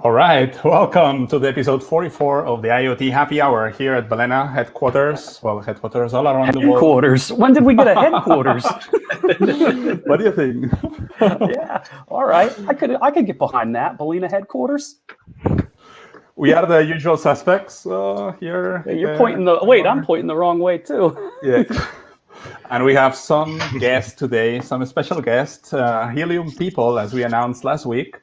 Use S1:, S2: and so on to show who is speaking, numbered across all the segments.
S1: All right, welcome to the episode 44 of the IoT Happy Hour here at Balena headquarters. Well, headquarters all around the world.
S2: Headquarters? When did we get a headquarters?
S1: What do you think?
S2: Yeah, all right. I could get behind that. Balena headquarters.
S1: We are the usual suspects here.
S2: You're pointing the wait. I'm pointing the wrong way too.
S1: Yeah. And we have some guests today, some special guests, Helium people, as we announced last week.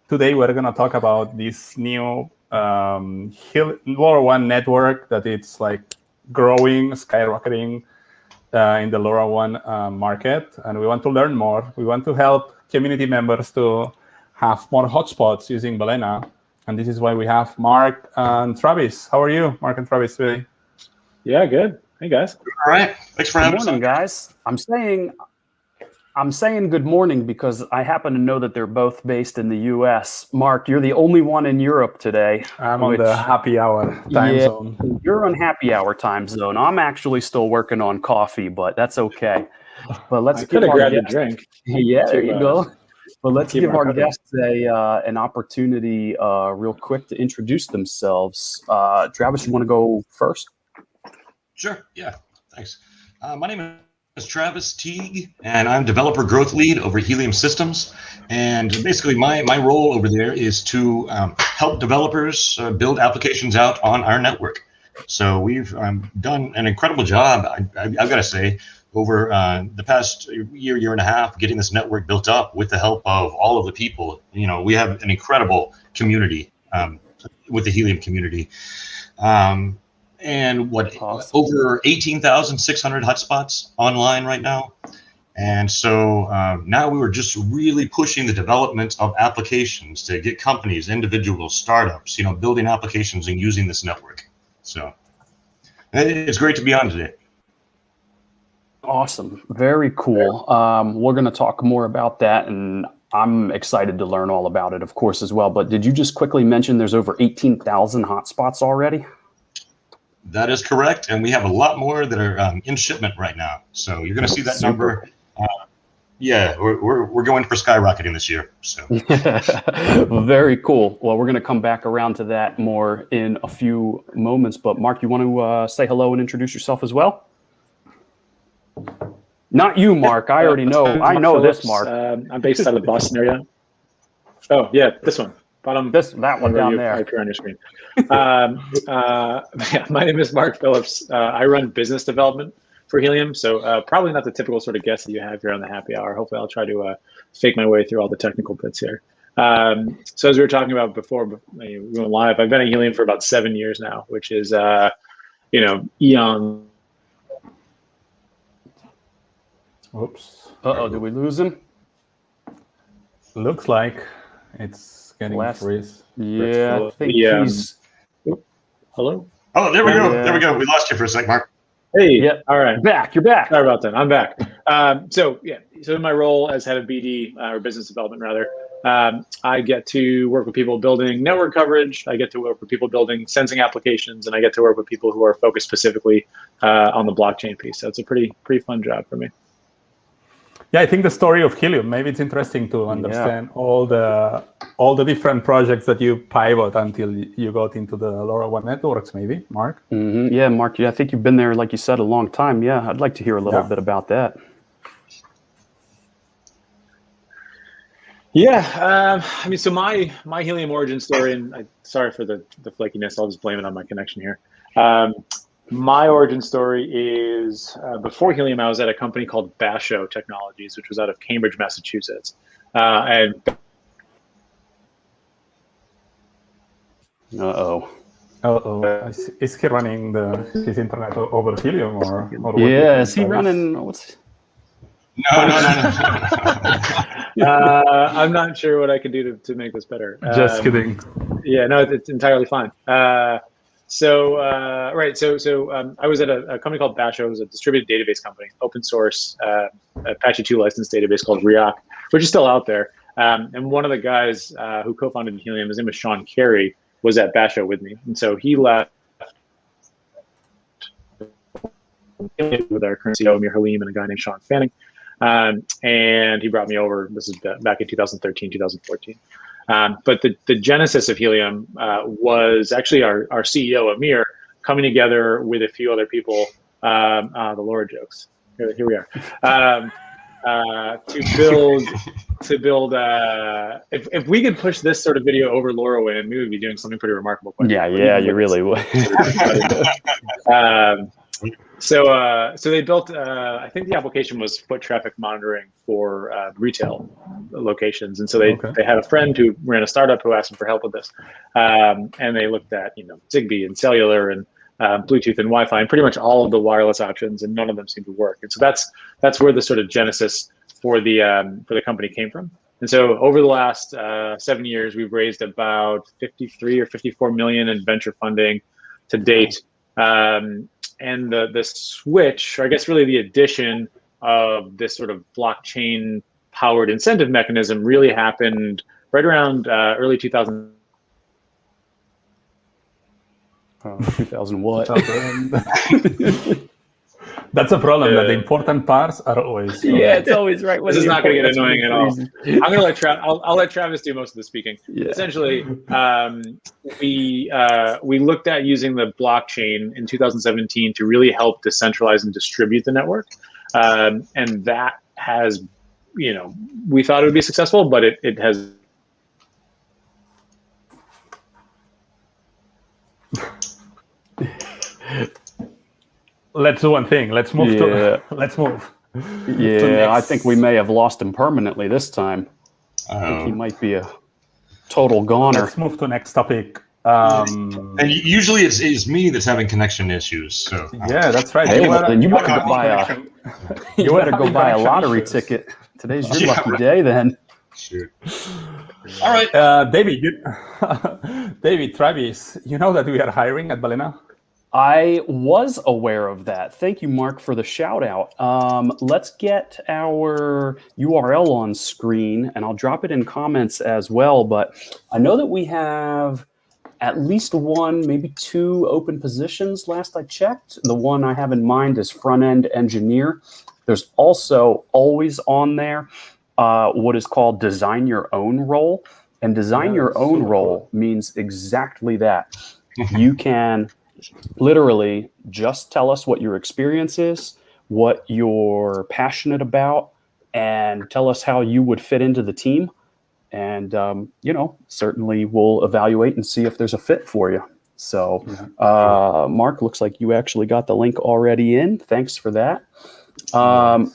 S1: Today, we're going to talk about this new LoRaWAN network that it's like growing, skyrocketing in the LoRaWAN market. And we want to learn more. We want to help community members to have more hotspots using Balena. And this is why we have Mark and Travis. How are you, Mark and Travis, today?
S3: Yeah, good. Hey, guys.
S4: All right. Thanks for having us.
S2: Good morning, guys. I'm saying good morning because I happen to know that they're both based in the U.S. Mark, you're the only one in Europe today.
S1: I'm on the happy hour time zone.
S2: You're on happy hour time zone. I'm actually still working on coffee, but that's okay. But let's
S3: give our guests a drink.
S2: Yeah, there you go. But let's give our guests an opportunity real quick to introduce themselves. Travis, you want to go first?
S4: Sure. Yeah. Thanks. My name is Travis Teague, and I'm developer growth lead over Helium Systems. And basically, my role over there is to help developers build applications out on our network. So we've done an incredible job, I've got to say, over the past year and a half, getting this network built up with the help of all of the people. You know, we have an incredible community with the Helium community. And awesome. Over 18,600 hotspots online right now. And so now we were just really pushing the development of applications to get companies, individuals, startups, building applications and using this network. So it's great to be on today.
S2: Awesome. Very cool. We're going to talk more about that, and I'm excited to learn all about it, of course, as well. But did you just quickly mention there's over 18,000 hotspots already?
S4: That is correct, and we have a lot more that are in shipment right now. So you're going to see that number. Yeah, we're going for skyrocketing this year. So
S2: very cool. Well, we're going to come back around to that more in a few moments. But Mark, you want to say hello and introduce yourself as well? Not you, Mark. I already know. I know this, Mark.
S3: I'm based out of the Boston area. Oh yeah, this one. Bottom.
S2: That one down there.
S3: Right on your screen. Yeah, my name is Mark Phillips. I run business development for Helium, so probably not the typical sort of guest that you have here on the happy hour. Hopefully, I'll try to fake my way through all the technical bits here. So as we were talking about before we went live, I've been at Helium for about 7 years now, which is eon.
S1: Oops.
S2: Uh-oh, did we lose him?
S1: Looks like it's getting freeze.
S2: Yeah, I think he's...
S3: Hello?
S4: Oh, there we go. There we go. We lost you for a sec, Mark.
S3: Hey, yeah. All right.
S2: You're back.
S3: Sorry about that. I'm back. So in my role as head of BD, or business development rather, I get to work with people building network coverage. I get to work with people building sensing applications, and I get to work with people who are focused specifically on the blockchain piece. So it's a pretty fun job for me.
S1: Yeah, I think the story of Helium, maybe it's interesting to understand all the different projects that you pivot until you got into the LoRaWAN networks, maybe, Mark?
S2: Mm-hmm. Yeah, Mark, I think you've been there, like you said, a long time. Yeah, I'd like to hear a little bit about that.
S3: Yeah, so my Helium origin story, and sorry for the flakiness, I'll just blame it on my connection here. My origin story is before Helium, I was at a company called Basho Technologies, which was out of Cambridge, Massachusetts. And
S1: Is he running his internet over Helium or
S2: yeah? Is he running?
S4: No.
S3: I'm not sure what I can do to make this better.
S1: Just kidding.
S3: Yeah, no, it's entirely fine. So I was at a company called Basho. It was a distributed database company, open source, Apache 2 licensed database called Riak, which is still out there. And one of the guys who co-founded Helium, his name was Sean Carey, was at Basho with me. And so he left with our current CEO, Amir Halim, and a guy named Sean Fanning. And he brought me over. This is back in 2013, 2014. But the genesis of Helium was actually our CEO, Amir, coming together with a few other people, the Laura jokes. Here we are. To build if we could push this sort of video over LoRaWAN, we would be doing something pretty remarkable.
S2: Yeah, you really would.
S3: So they built I think the application was foot traffic monitoring for retail locations, and so they had a friend who ran a startup who asked them for help with this, and they looked at Zigbee and cellular and Bluetooth and Wi-Fi and pretty much all of the wireless options, and none of them seemed to work. And so that's where the sort of genesis for the company came from. And so over the last 7 years, we've raised about 53 or 54 million in venture funding to date. And the switch, or I guess really the addition of this sort of blockchain powered incentive mechanism really happened right around early 2000.
S2: 2000 what?
S1: That's a problem. That the important parts are always.
S2: Yeah, it's always right.
S3: This is not going to get annoying at all. I'm going to let I'll let Travis do most of the speaking. Yeah. Essentially, we looked at using the blockchain in 2017 to really help decentralize and distribute the network, and that has, we thought it would be successful, but it has.
S1: Let's do one thing. Let's move let's move.
S2: Yeah, I think we may have lost him permanently this time. I think he might be a total goner.
S1: Let's move to next topic.
S4: And usually it's me that's having connection issues. So
S1: yeah, that's right.
S2: Hey, then you better go buy a lottery ticket. Today's your lucky day, then.
S4: Shoot. All right,
S1: David, Travis, you know that we are hiring at Balena?
S2: I was aware of that. Thank you, Mark, for the shout out. Let's get our URL on screen, and I'll drop it in comments as well. But I know that we have at least one, maybe two open positions last I checked. The one I have in mind is front-end engineer. There's also always on there what is called design your own role. And design your own role means exactly that. You can literally just tell us what your experience is, what you're passionate about, and tell us how you would fit into the team. And, certainly we'll evaluate and see if there's a fit for you. So, Mark, looks like you actually got the link already in. Thanks for that. And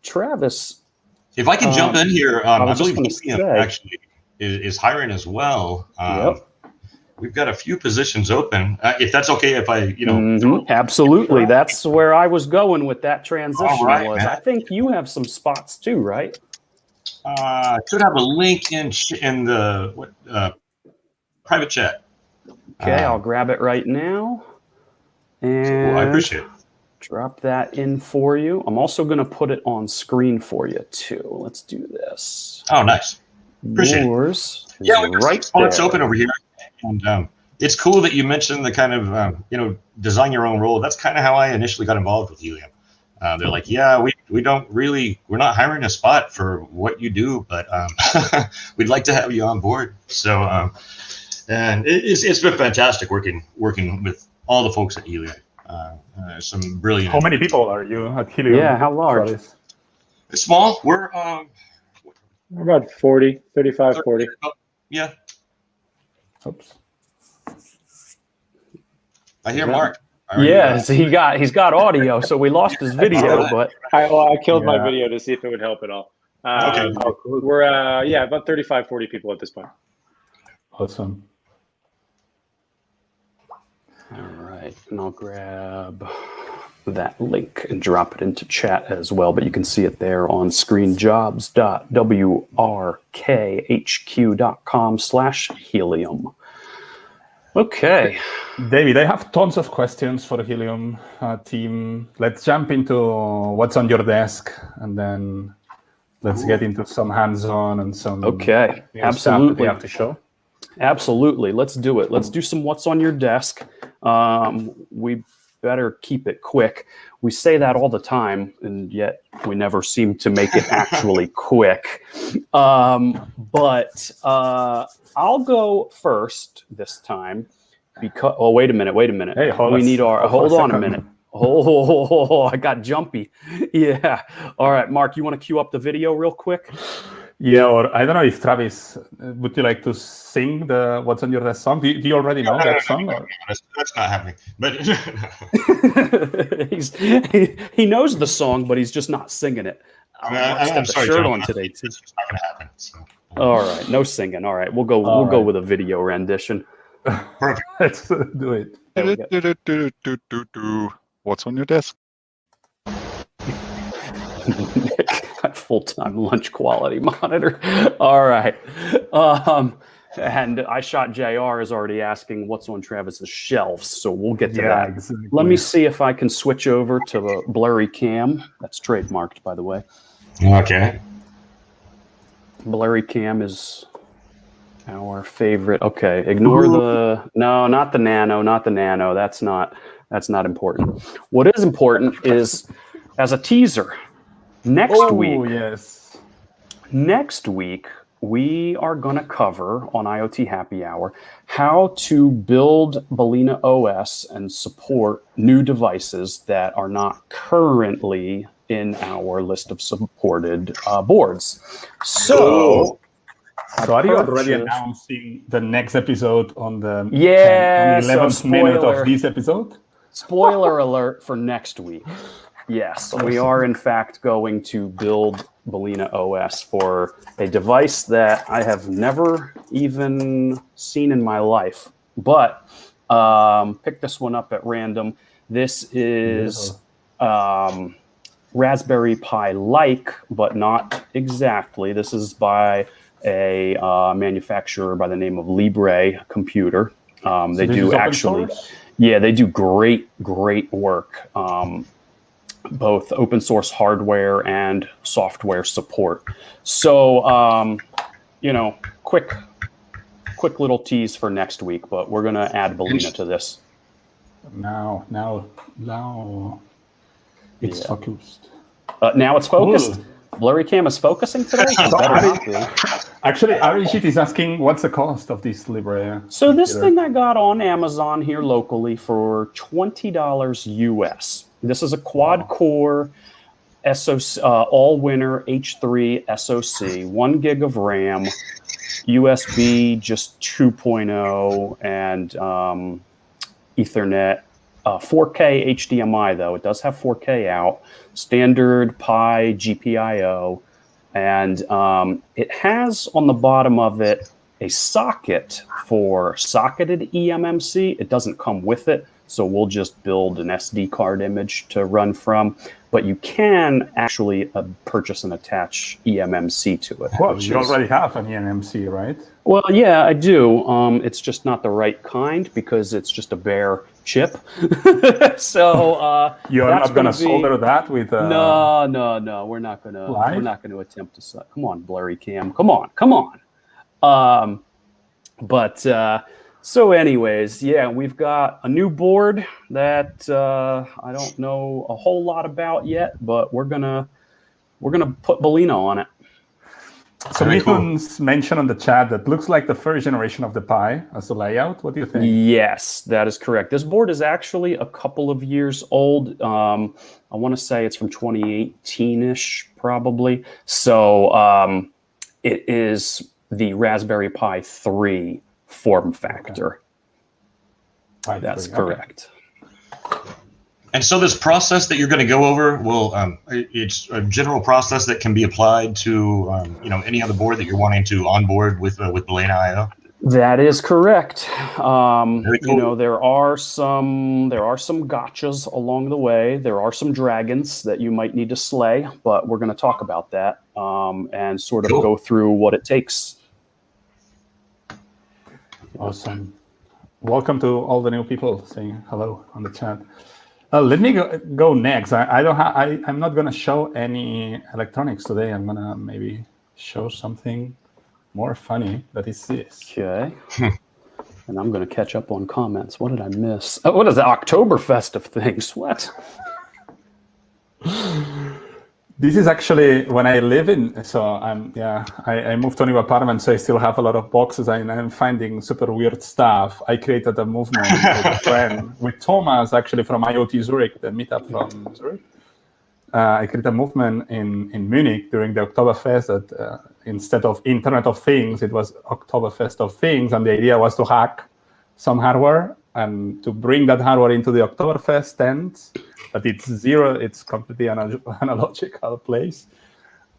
S2: Travis.
S4: If I can jump in here, I believe Helium actually is hiring as well. We've got a few positions open. If that's okay, if I,
S2: Absolutely. That's where I was going with that transition.
S4: Right,
S2: I think you have some spots too, right?
S4: I should have a link in the private chat.
S2: Okay, I'll grab it right now. And
S4: I appreciate it.
S2: Drop that in for you. I'm also going to put it on screen for you too. Let's do this.
S4: Oh, nice. Appreciate
S2: Yours
S4: it. Yeah, we've got
S2: right
S4: spots
S2: there.
S4: open over here. And it's cool that you mentioned the kind of, design your own role. That's kind of how I initially got involved with Helium. They're like, yeah, we're not hiring a spot for what you do, but we'd like to have you on board. So, and it's been fantastic working with all the folks at Helium. Some brilliant.
S1: How many people are you at Helium?
S2: Yeah, how large?
S4: It's small. We're
S3: about 40, 35, 40.
S4: Yeah.
S1: Oops.
S4: I hear Mark.
S2: Yeah, so he's got audio, so we lost his video, but
S3: I killed my video to see if it would help at all.
S4: Okay.
S3: We're about 35, 40 people at this point.
S1: Awesome.
S2: all right, and I'll grab that link and drop it into chat as well, but you can see it there on screen, jobs.wrkhq.com/helium. Okay.
S1: David, I have tons of questions for the Helium team. Let's jump into what's on your desk, and then let's get into some hands-on and some
S2: Okay,
S1: stuff
S2: absolutely.
S1: that we have to show.
S2: Absolutely. Let's do it. Let's do some what's on your desk. We better keep it quick. We say that all the time, and yet we never seem to make it actually quick. But I'll go first this time because. Oh, wait a minute.
S1: Hey,
S2: hold on a minute. Oh, I got jumpy. Yeah. All right, Mark, you want to cue up the video real quick?
S1: Yeah, or I don't know if Travis, would you like to sing the "What's on Your Desk" song? Do you already know that song?
S4: That's not happening. But
S2: he knows the song, but he's just not singing it. Mark's got the shirt
S4: John,
S2: on today too.
S4: It's not going to happen. So.
S2: All right, no singing. All right, we'll go with a video rendition.
S4: Perfect.
S1: Let's do it.
S5: What's on your desk?
S2: Full-time lunch quality monitor. All right. And I shot JR is already asking what's on Travis's shelves, so we'll get to that.
S1: Exactly.
S2: Let me see if I can switch over to the blurry cam. That's trademarked, by the way.
S4: Okay.
S2: Blurry cam is our favorite. Okay, ignore not the nano. That's not important. What is important is, as a teaser, next week we are going to cover on IoT Happy Hour how to build Balena OS and support new devices that are not currently in our list of supported boards. So
S1: are you already announcing the next episode on the
S2: 11th
S1: minute of this episode?
S2: Spoiler alert for next week. Yes, we are in fact going to build Balena OS for a device that I have never even seen in my life. But pick this one up at random. This is Raspberry Pi-like, but not exactly. This is by a manufacturer by the name of Libre Computer. They do actually, they do great work. Both open source hardware and software support. So, quick little tease for next week, but we're going to add Balena to this.
S1: Now it's focused.
S2: Now it's focused. Ooh. Blurry Cam is focusing today?
S1: Actually, Arijit is asking, what's the cost of this Libre?
S2: So this thing I got on Amazon here locally for $20 US. This is a quad-core SoC, all-winner H3 SoC, 1 gig of RAM, USB just 2.0, and Ethernet. 4K HDMI, though. It does have 4K out. Standard Pi GPIO. And it has on the bottom of it a socket for socketed eMMC. It doesn't come with it, so we'll just build an SD card image to run from. But you can actually purchase and attach eMMC to it.
S1: Well, you already have an eMMC, right?
S2: Well, yeah, I do. It's just not the right kind because it's just a bare chip. So
S1: you're not going to solder that with
S2: no, we're not going to attempt to. Come on, Blurry Cam. Come on. So anyways, we've got a new board that I don't know a whole lot about yet, but we're gonna put Balena on it.
S1: So Mithun's mentioned on the chat that looks like the first generation of the Pi as a layout. What do you think?
S2: Yes, that is correct. This board is actually a couple of years old. I want to say it's from 2018-ish, probably. So it is the Raspberry Pi 3 form factor.
S1: Okay.
S2: That's correct.
S4: And so this process that you're going to go over it's a general process that can be applied to any other board that you're wanting to onboard with Balena IO.
S2: That is correct.
S4: Very cool.
S2: There are some gotchas along the way. There are some dragons that you might need to slay, but we're going to talk about that and sort of go through what it takes.
S1: Awesome. Welcome to all the new people saying hello on the chat. Let me go next. I'm not going to show any electronics today. I'm going to maybe show something more funny. That is this.
S2: Okay. And I'm going to catch up on comments. What did I miss? Oh, what is the Oktoberfest of Things? What?
S1: This is actually when I live in. So I moved to a new apartment, so I still have a lot of boxes, and I'm finding super weird stuff. I created a movement with a friend, with Thomas, actually from IoT Zurich, the meetup from Zurich. I created a movement in Munich during the Oktoberfest that instead of Internet of Things, it was Oktoberfest of Things. And the idea was to hack some hardware and to bring that hardware into the Oktoberfest tent. But it's completely analogical place.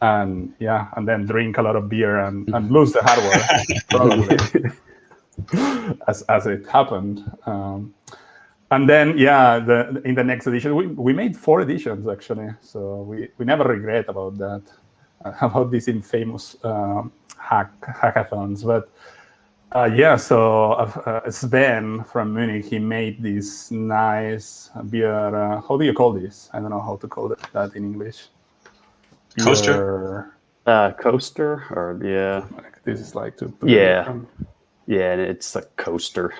S1: And then drink a lot of beer and lose the hardware, probably, as it happened. And then, in the next edition, we made 4 editions, actually. So we never regret about that, about these infamous hackathons. But so Sven from Munich, he made this nice beer. How do you call this? I don't know how to call that in English.
S4: Coaster?
S2: Coaster, or yeah.
S1: This is like to...
S2: Yeah, it's a coaster.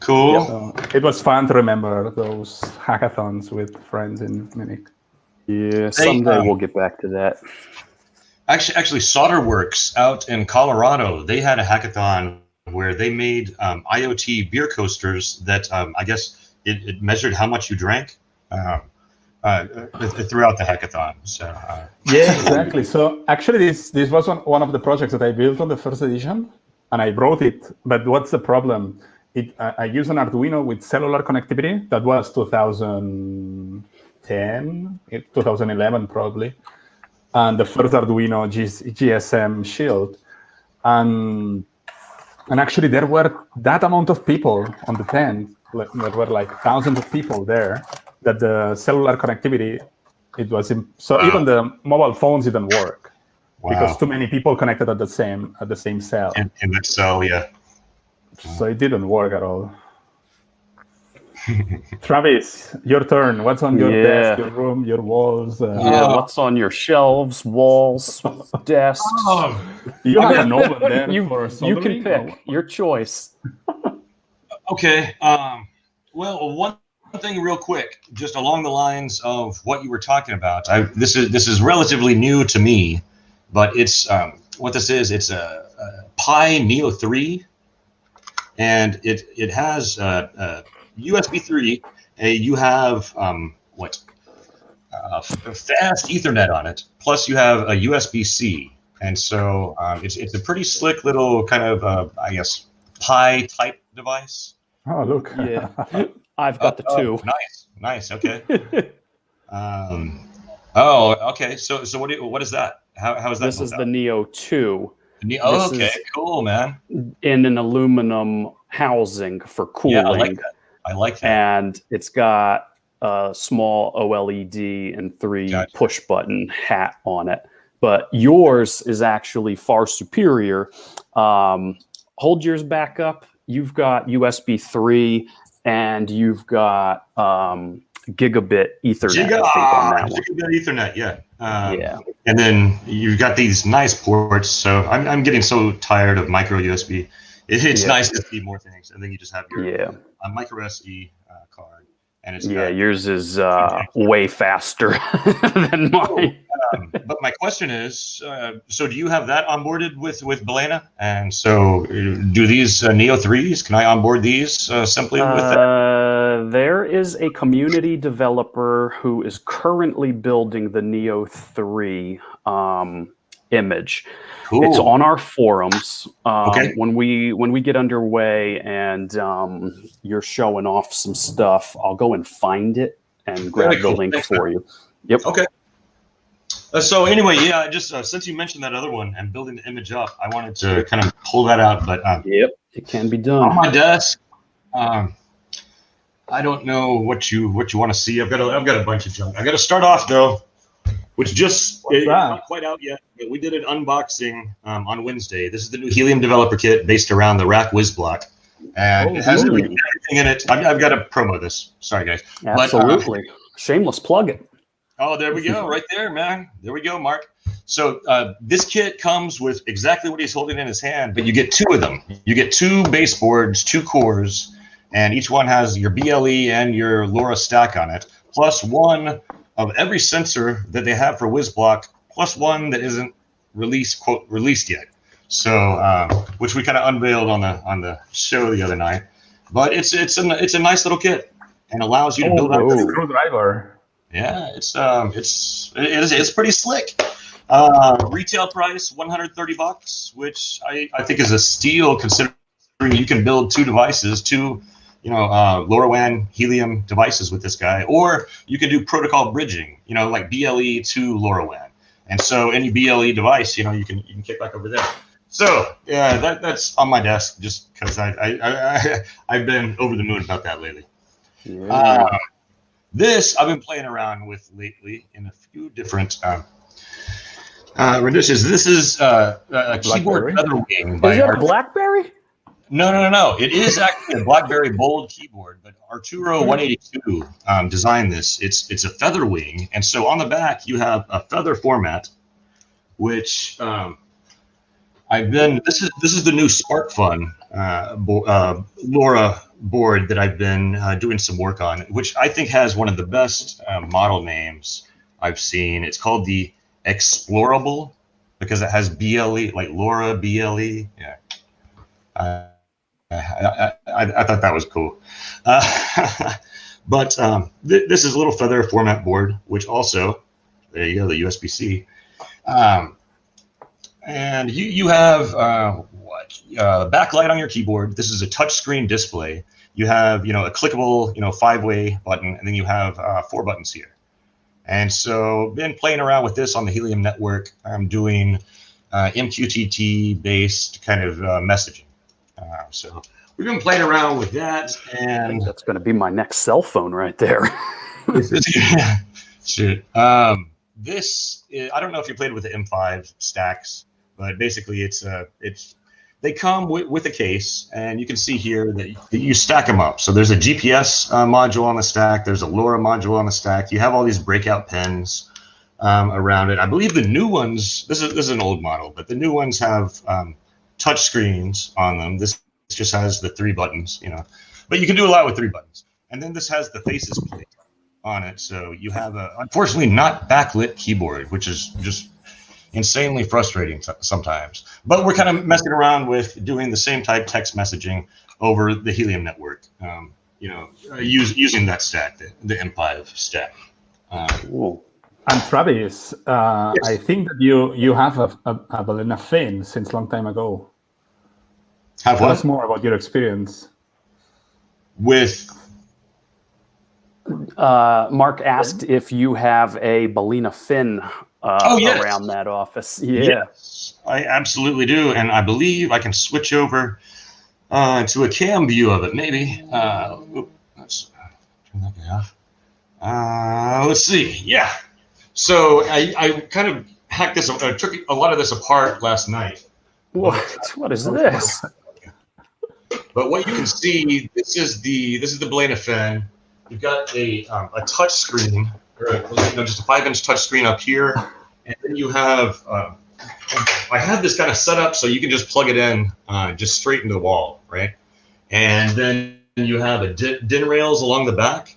S4: Cool.
S1: Yeah, so it was fun to remember those hackathons with friends in Munich.
S2: Yeah, someday we'll get back to that.
S4: Actually, Solderworks out in Colorado, they had a hackathon where they made IoT beer coasters that I guess it measured how much you drank throughout the hackathon. So
S1: yeah, exactly. So actually, this was one of the projects that I built on the first edition, and I brought it. But what's the problem? I use an Arduino with cellular connectivity. That was 2010, 2011 probably. And the first Arduino GSM Shield. And actually there were that amount of people on the tent. There were like thousands of people there that the cellular connectivity, even the mobile phones didn't work. Wow. Because too many people connected at the same cell.
S4: In that cell, yeah.
S1: So it didn't work at all. Travis, your turn. What's on your desk, your room, your walls?
S2: What's on your shelves, walls, desks?
S1: You have an oven there for
S2: you can pick your choice.
S4: Okay. Well, one thing real quick, just along the lines of what you were talking about. This is relatively new to me, but it's what this is. It's a Pi Neo 3. And it has USB 3. You have fast Ethernet on it. Plus, you have a USB-C, and so it's a pretty slick little kind of Pi type device.
S1: Oh, look!
S2: Yeah, I've got the 2.
S4: Nice. Okay. Okay. So what is that? How is that?
S2: This is the Neo 2.
S4: Okay, cool, man.
S2: In an aluminum housing for cooling.
S4: Yeah, I like that.
S2: And it's got a small OLED and 3 push button hat on it. But yours is actually far superior. Hold yours back up. You've got USB 3 and you've got gigabit Ethernet.
S4: Gigabit Ethernet, yeah. And then you've got these nice ports. So I'm getting so tired of micro USB. It's nice to see more things. And then you just have your micro SD card. And it's
S2: yours is way faster than mine.
S4: But my question is, so do you have that onboarded with Balena? And so do these Neo 3s, can I onboard these simply with that?
S2: There is a community developer who is currently building the Neo 3 image.
S4: Cool.
S2: It's on our forums. When we get underway and you're showing off some stuff, I'll go and find it and grab the link for you. Yep.
S4: Okay. So anyway, just since you mentioned that other one and building the image up, I wanted to kind of pull that out. But
S2: it can be done
S4: on my desk. I don't know what you want to see. I've got a bunch of junk. I got to start off though, which just not quite out yet. But we did an unboxing on Wednesday. This is the new Helium Developer Kit based around the Rack Whiz block, and it has everything in it. I've got to promo this. Sorry guys.
S2: Absolutely. Shameless plug it.
S4: Oh, there we go, right there, man. There we go, Mark. So this kit comes with exactly what he's holding in his hand, but you get two of them. You get two baseboards, two cores, and each one has your BLE and your LoRa stack on it, plus one of every sensor that they have for WizBlock, plus one that isn't released yet. So, which we kind of unveiled on the show the other night. But it's a nice little kit and allows you to build out
S1: the screwdriver.
S4: Yeah, it's pretty slick. Retail price $130, which I think is a steal considering you can build two devices, LoRaWAN Helium devices with this guy, or you can do protocol bridging, like BLE to LoRaWAN. And so any BLE device, you can kick back over there. So yeah, that's on my desk just because I've been over the moon about that lately.
S2: Yeah.
S4: This I've been playing around with lately in a few different renditions. This is a keyboard featherwing by
S2: Is that a BlackBerry?
S4: No. It is actually a BlackBerry Bold keyboard, but Arturo 182 designed this. It's a featherwing, and so on the back you have a feather format, which this is the new SparkFun LoRa board that I've been doing some work on, which I think has one of the best model names I've seen. It's called the Explorable because it has BLE, like LoRa BLE. Yeah, I thought that was cool. But this is a little feather format board, which also, there you go, the USB-C. And you have backlight on your keyboard. This is a touchscreen display. You have a clickable 5-way button, and then you have 4 buttons here. And so been playing around with this on the Helium network. I'm doing MQTT based kind of messaging. So we've been playing around with that, and
S2: I think that's going to be my next cell phone right there.
S4: Shit. This I don't know if you played with the M5 stacks, but basically they come with a case, and you can see here that you stack them up. So there's a GPS module on the stack. There's a LoRa module on the stack. You have all these breakout pins around it. I believe the new ones, this is an old model, but the new ones have touch screens on them. This just has the 3 buttons, but you can do a lot with 3 buttons. And then this has the Faces plate on it. So you have a, unfortunately, not backlit keyboard, which is just insanely frustrating sometimes. But we're kind of messing around with doing the same type text messaging over the Helium network, using that stack, the M5 stack.
S2: Cool.
S1: And Travis, yes. I think that you have a balena fin since a long time ago. Tell us more about your experience.
S4: With
S2: Mark asked if you have a balena fin around that office. Yeah.
S4: Yes, I absolutely do. And I believe I can switch over to a cam view of it, maybe. Let's turn that guy off. Let's see. Yeah. So I kind of hacked this. I took a lot of this apart last night.
S2: What is this?
S4: But what you can see, this is the balena fin. You've got a touch screen, or just a 5-inch touch screen up here, and then you have. I have this kind of set up so you can just plug it in, just straight into the wall, right? And then you have a DIN rails along the back,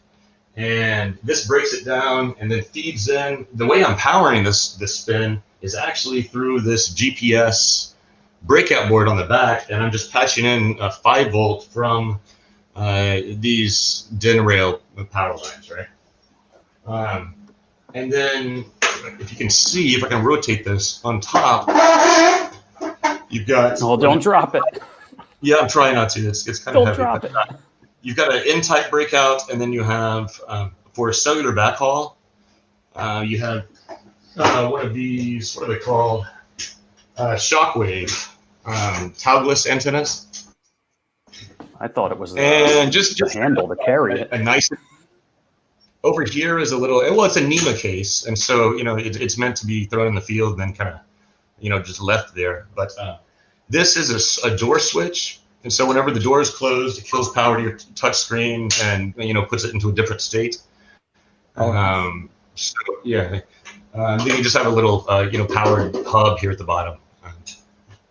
S4: and this breaks it down and then feeds in. The way I'm powering this spin is actually through this GPS breakout board on the back, and I'm just patching in a 5-volt from these DIN rail power lines, right? And then if you can see, if I can rotate this on top, you've got.
S2: Oh, don't drop it.
S4: Yeah, I'm trying not to. It's kind of heavy.
S2: Don't drop it.
S4: You've got an N-type breakout, and then you have for cellular backhaul, you have one of these. What are they called? Shockwave towgless antennas.
S2: I thought it was
S4: and just
S2: the handle to carry it.
S4: A nice. Over here is a little. Well, it's a NEMA case, and so it's meant to be thrown in the field and then kind of just left there. But this is a door switch, and so whenever the door is closed, it kills power to your touch screen and puts it into a different state. So yeah, then you just have a little powered hub here at the bottom.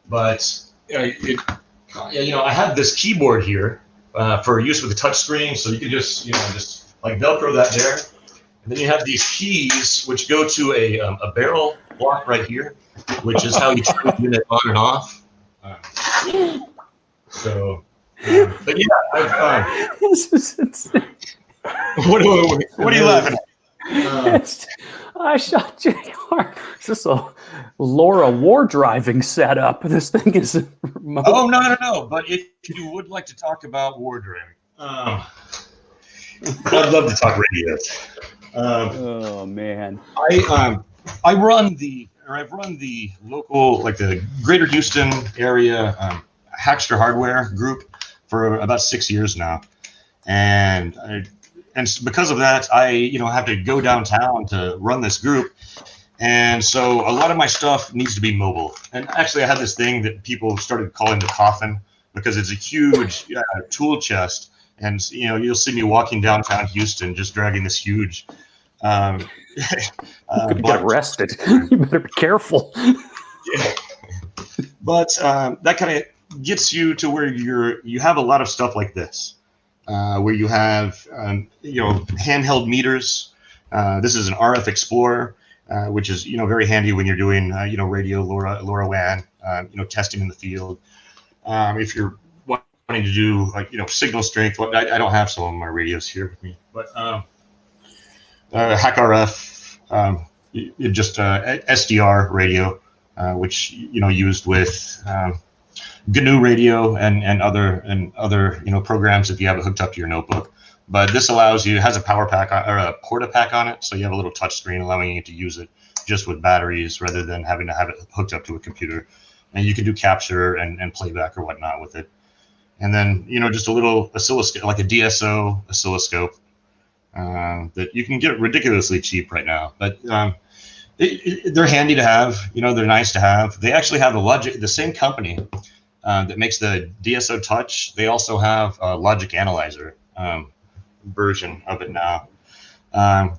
S4: But I have this keyboard here for use with the touch screen, so you can just like Velcro that there. And then you have these keys which go to a barrel block right here, which is how you turn the unit on and off. But yeah,
S2: This is insane.
S4: what are you laughing at?
S2: I shot JR. Is this a LoRa war driving setup? This thing is remote.
S4: Oh, no. But if you would like to talk about war driving, I'd love to talk radios.
S2: Oh man.
S4: I've run the local, like the Greater Houston area Hackster Hardware group for about 6 years now, and because of that, I have to go downtown to run this group, and so a lot of my stuff needs to be mobile. And actually, I have this thing that people started calling the coffin because it's a huge tool chest, and you'll see me walking downtown Houston just dragging this huge.
S2: You could get arrested. You better be careful.
S4: Yeah. But that kind of gets you to where you have a lot of stuff like this, where you have handheld meters. This is an RF Explorer, which is very handy when you're doing radio LoRaWAN, testing in the field. If you're wanting to do signal strength, I don't have some of my radios here with me, but HackRF, just SDR radio, which used with GNU radio and other programs if you have it hooked up to your notebook. But this allows you, it has a power pack or a porta pack on it, so you have a little touch screen allowing you to use it just with batteries rather than having to have it hooked up to a computer. And you can do capture and playback or whatnot with it. And then just a little oscilloscope, like a DSO oscilloscope. That you can get ridiculously cheap right now, but they're handy to have. They're nice to have. They actually have the same company that makes the DSO Touch. They also have a Logic Analyzer version of it now.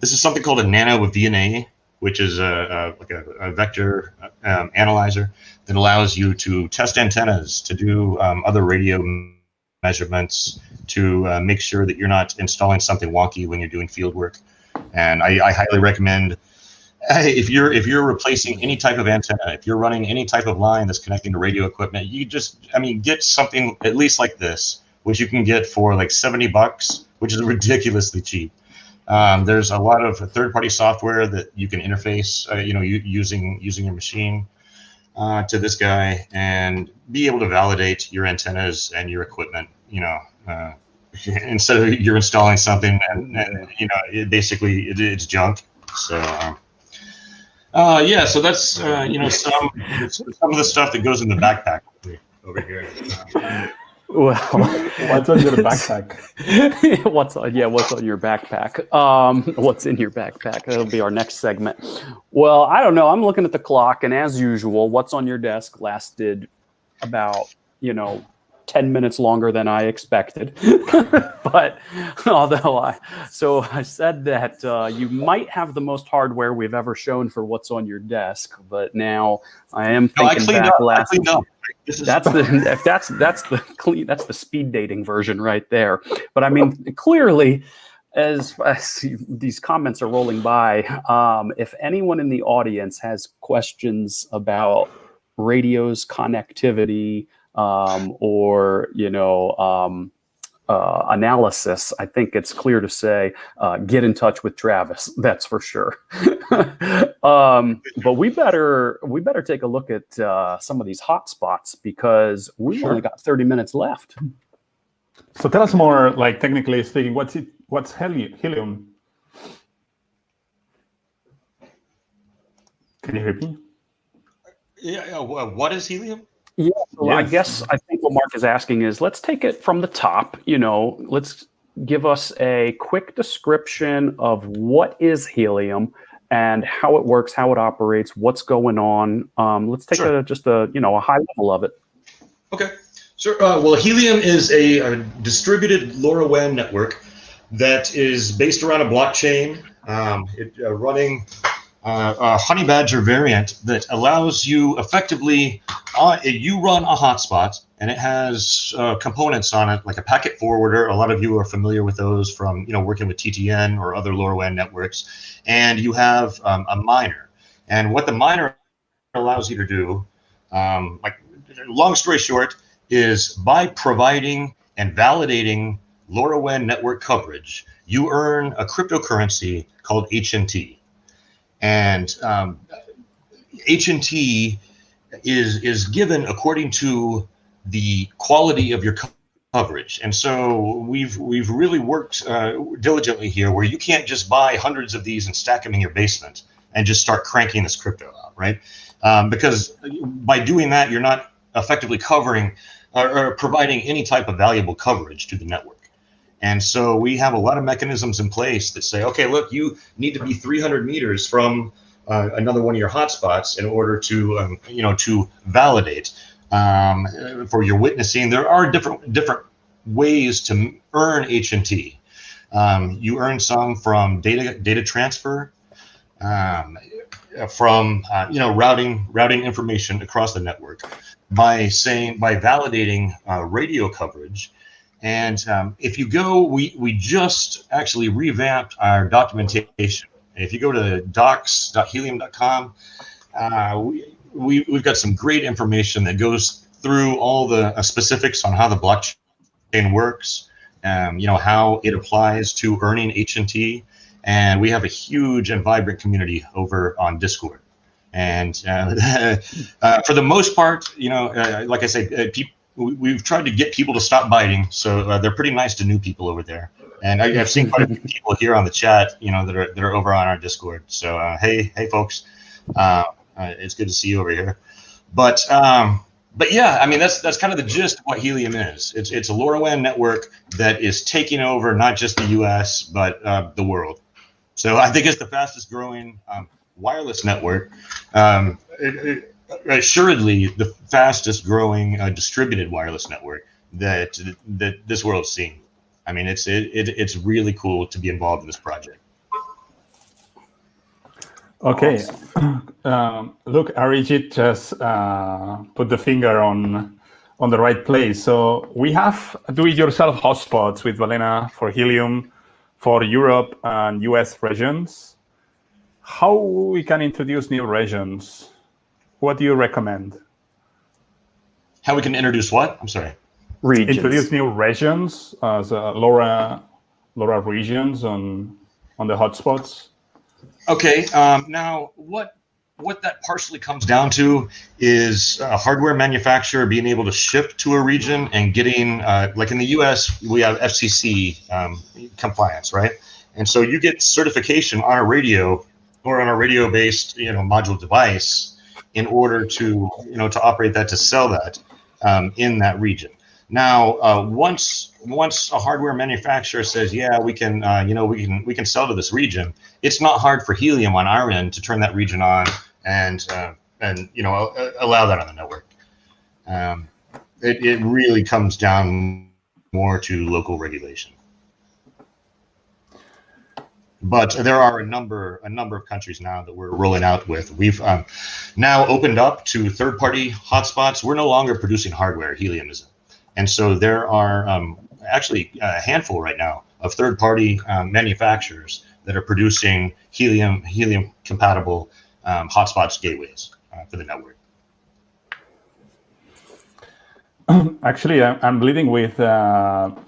S4: This is something called a Nano VNA, which is like a vector analyzer that allows you to test antennas, to do other radio measurements, to make sure that you're not installing something wonky when you're doing field work. And I highly recommend, if you're replacing any type of antenna, if you're running any type of line that's connecting to radio equipment, you get something at least like this, which you can get for like $70, which is ridiculously cheap. There's a lot of third-party software that you can interface, using your machine to this guy and be able to validate your antennas and your equipment, instead of you're installing something and it's junk. So so that's some of the stuff that goes in the backpack over here.
S2: Well,
S1: what's on your backpack?
S2: What's on your backpack? What's in your backpack? That'll be our next segment. Well, I don't know. I'm looking at the clock, and as usual, what's on your desk lasted about 10 minutes longer than I expected. But although I said that you might have the most hardware we've ever shown for what's on your desk, but now I am thinking back last. That's the speed dating version right there. But I mean, clearly, as these comments are rolling by, if anyone in the audience has questions about radios, connectivity, or analysis, I think it's clear to say, get in touch with Travis. That's for sure. But we better take a look at some of these hotspots because we've only got 30 minutes left.
S1: So tell us more, like technically speaking, what's Helium? Can you hear me?
S4: Yeah. What is Helium?
S2: Yeah, so
S1: Yes.
S2: I think what Mark is asking is, let's take it from the top. Let's give us a quick description of what is Helium and how it works, how it operates, what's going on. Let's take just a high level of it.
S4: Okay, sure. Well, Helium is a distributed LoRaWAN network that is based around a blockchain running a Honey Badger variant that allows you effectively, you run a hotspot, and it has components on it like a packet forwarder. A lot of you are familiar with those from working with TTN or other LoRaWAN networks. And you have a miner. And what the miner allows you to do, long story short, is by providing and validating LoRaWAN network coverage, you earn a cryptocurrency called HNT. And HNT is given according to the quality of your coverage. And so we've really worked diligently here, where you can't just buy hundreds of these and stack them in your basement and just start cranking this crypto out, right? Because by doing that, you're not effectively covering or providing any type of valuable coverage to the network. And so we have a lot of mechanisms in place that say, okay, look, you need to be 300 meters from another one of your hotspots in order to, to validate for your witnessing. There are different ways to earn HNT. You earn some from data transfer, from routing information across the network by validating radio coverage. And if you go, we just actually revamped our documentation. If you go to docs.helium.com, we've got some great information that goes through all the specifics on how the blockchain works, how it applies to earning HNT. And we have a huge and vibrant community over on Discord. And for the most part, like I say, we've tried to get people to stop biting, so they're pretty nice to new people over there. And I've seen quite a few people here on the chat, that are over on our Discord. So hey folks, it's good to see you over here. But yeah, I mean that's kind of the gist of what Helium is. It's a LoRaWAN network that is taking over not just the U.S. but the world. So I think it's the fastest growing wireless network. Assuredly the fastest growing distributed wireless network that this world's seen. I mean, it's really cool to be involved in this project.
S1: Okay, look, Arijit just put the finger on the right place. So we have do-it-yourself hotspots with Balena for Helium for Europe and US regions. How we can introduce new regions? What do you recommend?
S4: How we can introduce what? I'm sorry.
S2: Regions.
S1: Introduce new regions, LoRa regions on the hotspots.
S4: Okay. Now, what that partially comes down to is a hardware manufacturer being able to ship to a region and getting, like in the U.S., we have FCC compliance, right? And so you get certification on a radio or on a radio-based, module device in order to, to operate that, to sell that in that region. Now, once a hardware manufacturer says, yeah, we can, we can sell to this region, it's not hard for Helium on our end to turn that region on and allow that on the network. It really comes down more to local regulation. But there are a number of countries now that we're rolling out with. We've now opened up to third-party hotspots. We're no longer producing hardware. Helium isn't. And so there are actually a handful right now of third-party manufacturers that are producing Helium-compatible hotspots gateways for the network.
S1: Actually, I'm leading with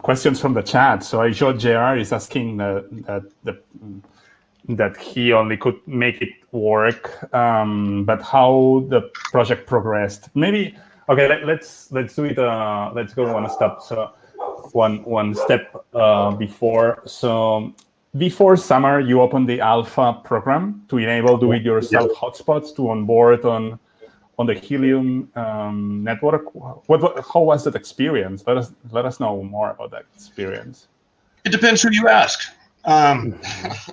S1: questions from the chat. So I showed JR is asking that he only could make it work, but how the project progressed. Maybe. Okay, let's do it. Let's go one step. So one step before. So before summer, you opened the alpha program to enable do-it-yourself hotspots to onboard on the Helium network. How was that experience? Let us know more about that experience.
S4: It depends who you ask.
S2: That's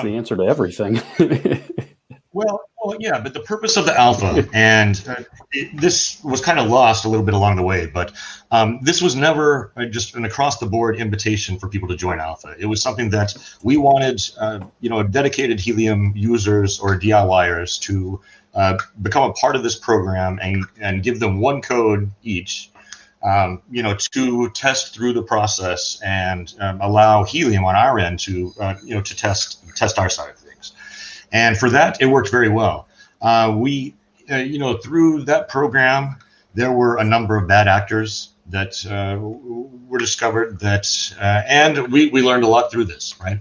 S2: the answer to everything.
S4: Yeah, but the purpose of the alpha, and this was kind of lost a little bit along the way, but this was never just an across-the-board invitation for people to join alpha. It was something that we wanted, dedicated Helium users or DIYers to become a part of this program and give them one code each, to test through the process and allow Helium on our end to test our side of things. And for that, it worked very well. Through that program, there were a number of bad actors that were discovered and we learned a lot through this, right?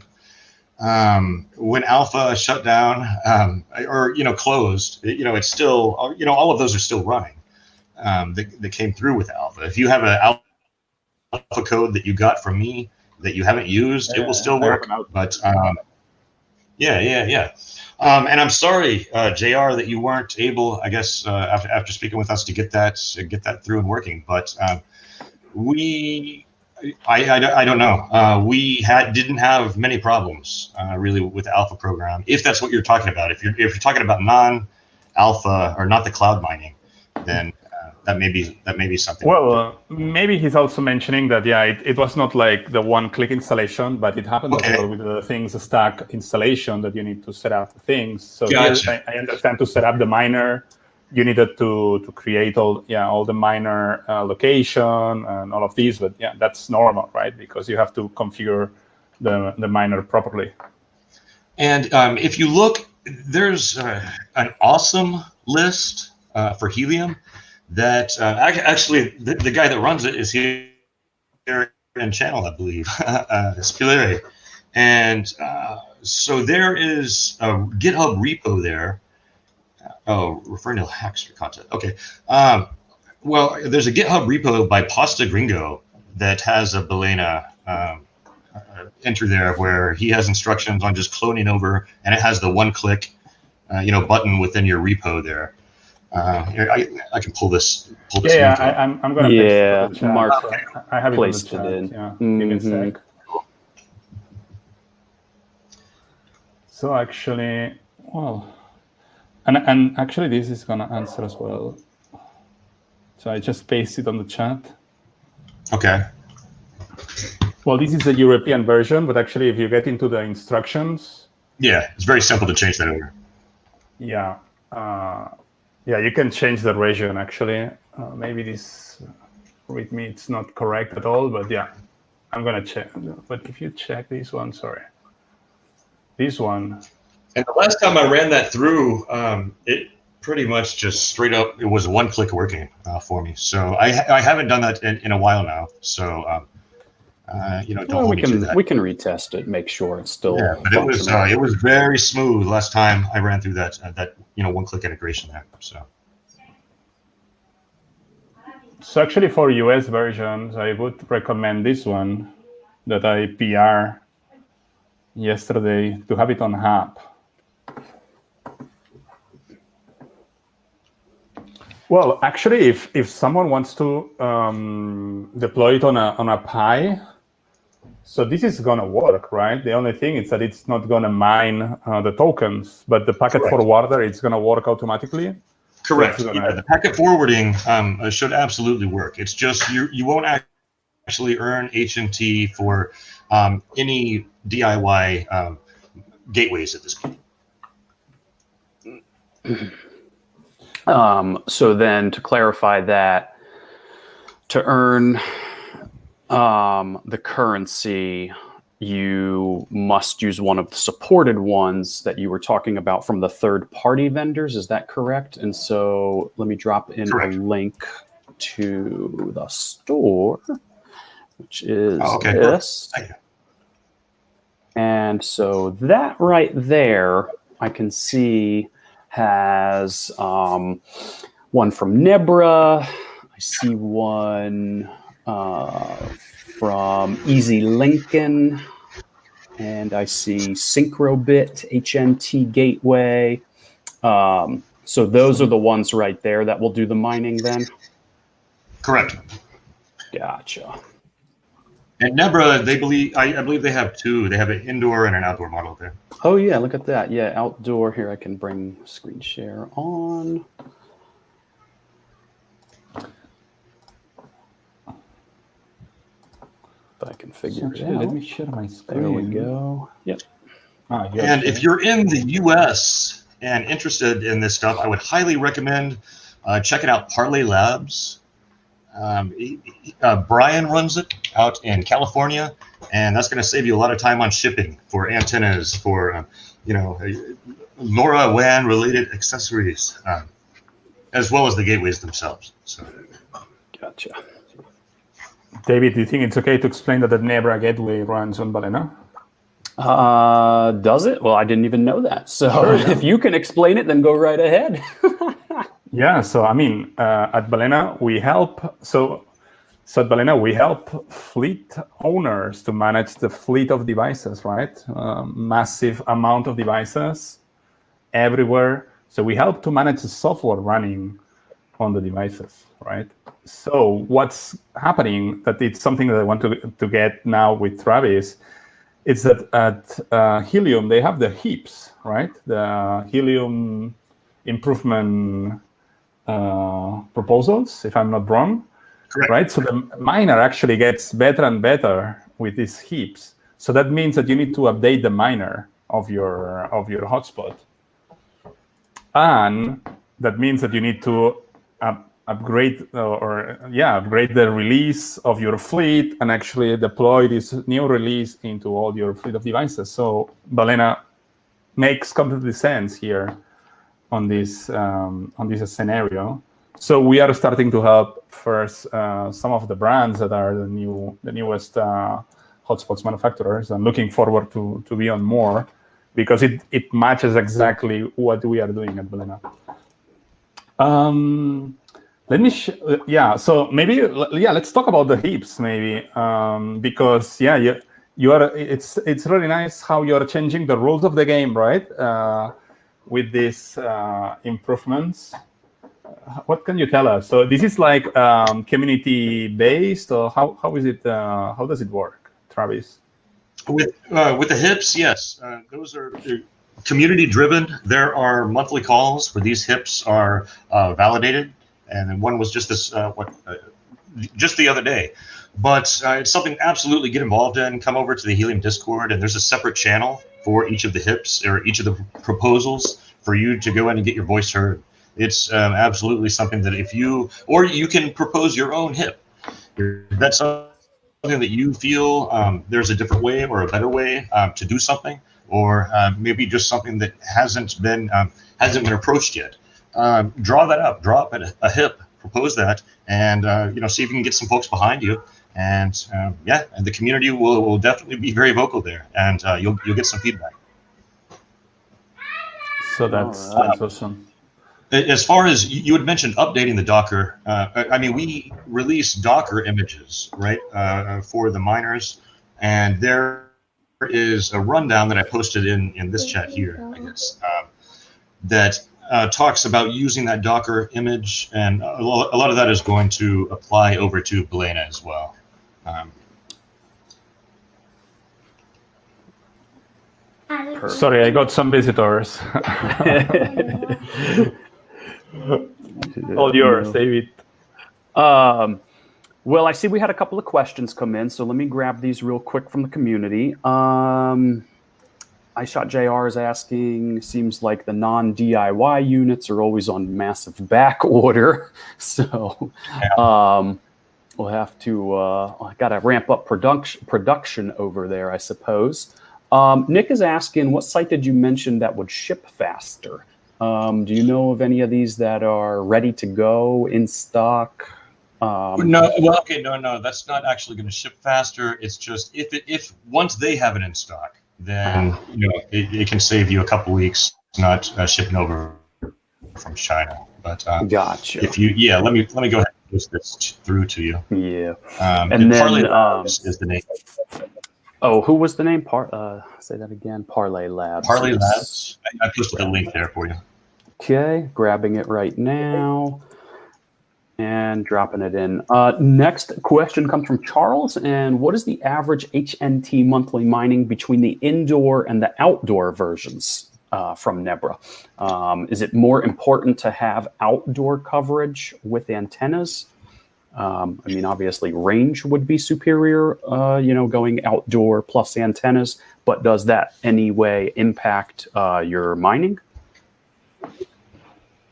S4: When alpha shut down or closed, it's still, all of those are still running. That came through with alpha. If you have an alpha code that you got from me that you haven't used, it will still work. But and I'm sorry, JR, that you weren't able, I guess, after speaking with us to get that through and working. But I don't know. We didn't have many problems really with the alpha program. If that's what you're talking about, if you're talking about non-alpha or not the cloud mining, then that may be something.
S1: Well, maybe he's also mentioning that it was not like the one-click installation, but it happened as well with the things stack installation that you need to set up things. So
S4: gotcha.
S1: I understand to set up the miner, you needed to create all the miner location and all of these, but that's normal, right? Because you have to configure the miner properly.
S4: And if you look, there's an awesome list for Helium. That actually the guy that runs it is here in channel, I believe, Spilere. And so there is a GitHub repo there. Oh, referring to hacks for content. Okay. Well, there's a GitHub repo by Pasta Gringo that has a balena entry there where he has instructions on just cloning over, and it has the one-click, button within your repo there. I can pull this.
S1: I'm gonna paste it in the chat.
S2: Mark
S1: I have
S2: placed
S1: it in.
S2: Yeah.
S1: Give me a sec. So actually, and actually this is gonna answer as well. So I just pasted on the chat.
S4: Okay.
S1: Well, this is the European version, but actually, if you get into the instructions,
S4: it's very simple to change that over.
S1: You can change the region, actually. Maybe this README, it's not correct at all, but I'm going to check. But if you check this one, this one.
S4: And the last time I ran that through, it pretty much just straight up, it was one-click working for me. So I haven't done that in a while now. So, don't hold me to that.
S2: We can retest it, make sure it's still
S4: but it was very smooth last time I ran through that one-click integration there.
S1: So actually for US versions, I would recommend this one that I PR yesterday to have it on Hub. Well, actually, if someone wants to deploy it on a Pi, so this is going to work, right? The only thing is that it's not going to mine the tokens, but the packet forwarder, it's going to work automatically.
S4: Correct. So the packet forwarding should absolutely work. It's just you won't actually earn HNT for any DIY gateways at this point.
S2: So then to clarify that, to earn the currency, you must use one of the supported ones that you were talking about from the third-party vendors. Is that correct? And so let me drop in a link to the store, which is this. And so that right there, I can see has one from Nebra. I see one from Easy Lincoln, and I see Syncrobit, HNT Gateway. So those are the ones right there that will do the mining then?
S4: Correct.
S2: Gotcha.
S4: And Nebra, they believe I believe they have two. They have an indoor and an outdoor model there.
S2: Oh yeah, look at that. Yeah, outdoor. Here, I can bring screen share on. If I can figure it out.
S1: Let me share my screen.
S2: There we go. Yep.
S4: And if you're in the U.S. and interested in this stuff, I would highly recommend checking out Parlay Labs. Brian runs it out in California, and that's going to save you a lot of time on shipping for antennas, for LoRaWAN related accessories, as well as the gateways themselves. So,
S2: Gotcha.
S1: David, do you think it's okay to explain that the Nebra gateway runs on Balena?
S2: Does it? Well, I didn't even know that. So sure, yeah. If you can explain it, then go right ahead.
S1: Yeah, so I mean, at Balena we help. So at Balena we help fleet owners to manage the fleet of devices, right? Massive amount of devices everywhere. So we help to manage the software running on the devices, right? So what's happening? That it's something that I want to get now with Travis. It's that at Helium they have the HIPs, right? The Helium improvement proposals, if I'm not wrong.
S4: Correct.
S1: Right? So the miner actually gets better and better with these heaps. So that means that you need to update the miner of your hotspot. And that means that you need to upgrade the release of your fleet and actually deploy this new release into all your fleet of devices. So Balena makes completely sense here on this scenario. So we are starting to help first some of the brands that are the newest hotspots manufacturers, and looking forward to be on more, because it matches exactly what we are doing at Balena. So maybe let's talk about the heaps maybe, because you are. It's really nice how you're changing the rules of the game, right? With these improvements. What can you tell us? So this is like community based, or how is it? How does it work, Travis?
S4: With the HIPs, yes, those are community driven. There are monthly calls where these HIPs are validated, and then one was just this just the other day. But it's something absolutely get involved in. Come over to the Helium Discord, and there's a separate channel for each of the HIPs or each of the proposals for you to go in and get your voice heard. It's absolutely something that you can propose your own HIP. That's something that you feel there's a different way or a better way to do something, or maybe just something that hasn't been approached yet. Draw that up, drop a HIP, propose that, and see if you can get some folks behind you. And and the community will definitely be very vocal there, and you'll get some feedback.
S1: So that's awesome.
S4: As far as you had mentioned updating the Docker, we release Docker images, right, for the miners, and there is a rundown that I posted in this chat here, I guess, that talks about using that Docker image, and a lot of that is going to apply over to Balena as well.
S1: Sorry, I got some visitors. All yours, David.
S2: Well, I see we had a couple of questions come in, so let me grab these real quick from the community. iShot JR is asking, seems like the non-DIY units are always on massive back order. So we'll have to, I got to ramp up production over there, I suppose. Nick is asking, what site did you mention that would ship faster? Do you know of any of these that are ready to go, in stock?
S4: No, that's not actually going to ship faster. It's just if once they have it in stock, then it can save you a couple weeks not shipping over from China. But
S2: gotcha.
S4: If you let me go ahead and post this through to you.
S2: Yeah.
S4: And then Parlay Labs is the name.
S2: Oh, who was the name? Say that again. Parlay Labs.
S4: Parlay Labs. I posted a link there for you.
S2: Okay, grabbing it right now. And dropping it in. Next question comes from Charles. And what is the average HNT monthly mining between the indoor and the outdoor versions from Nebra? Is it more important to have outdoor coverage with antennas? I mean, obviously, range would be superior, going outdoor plus antennas. But does that anyway impact your mining?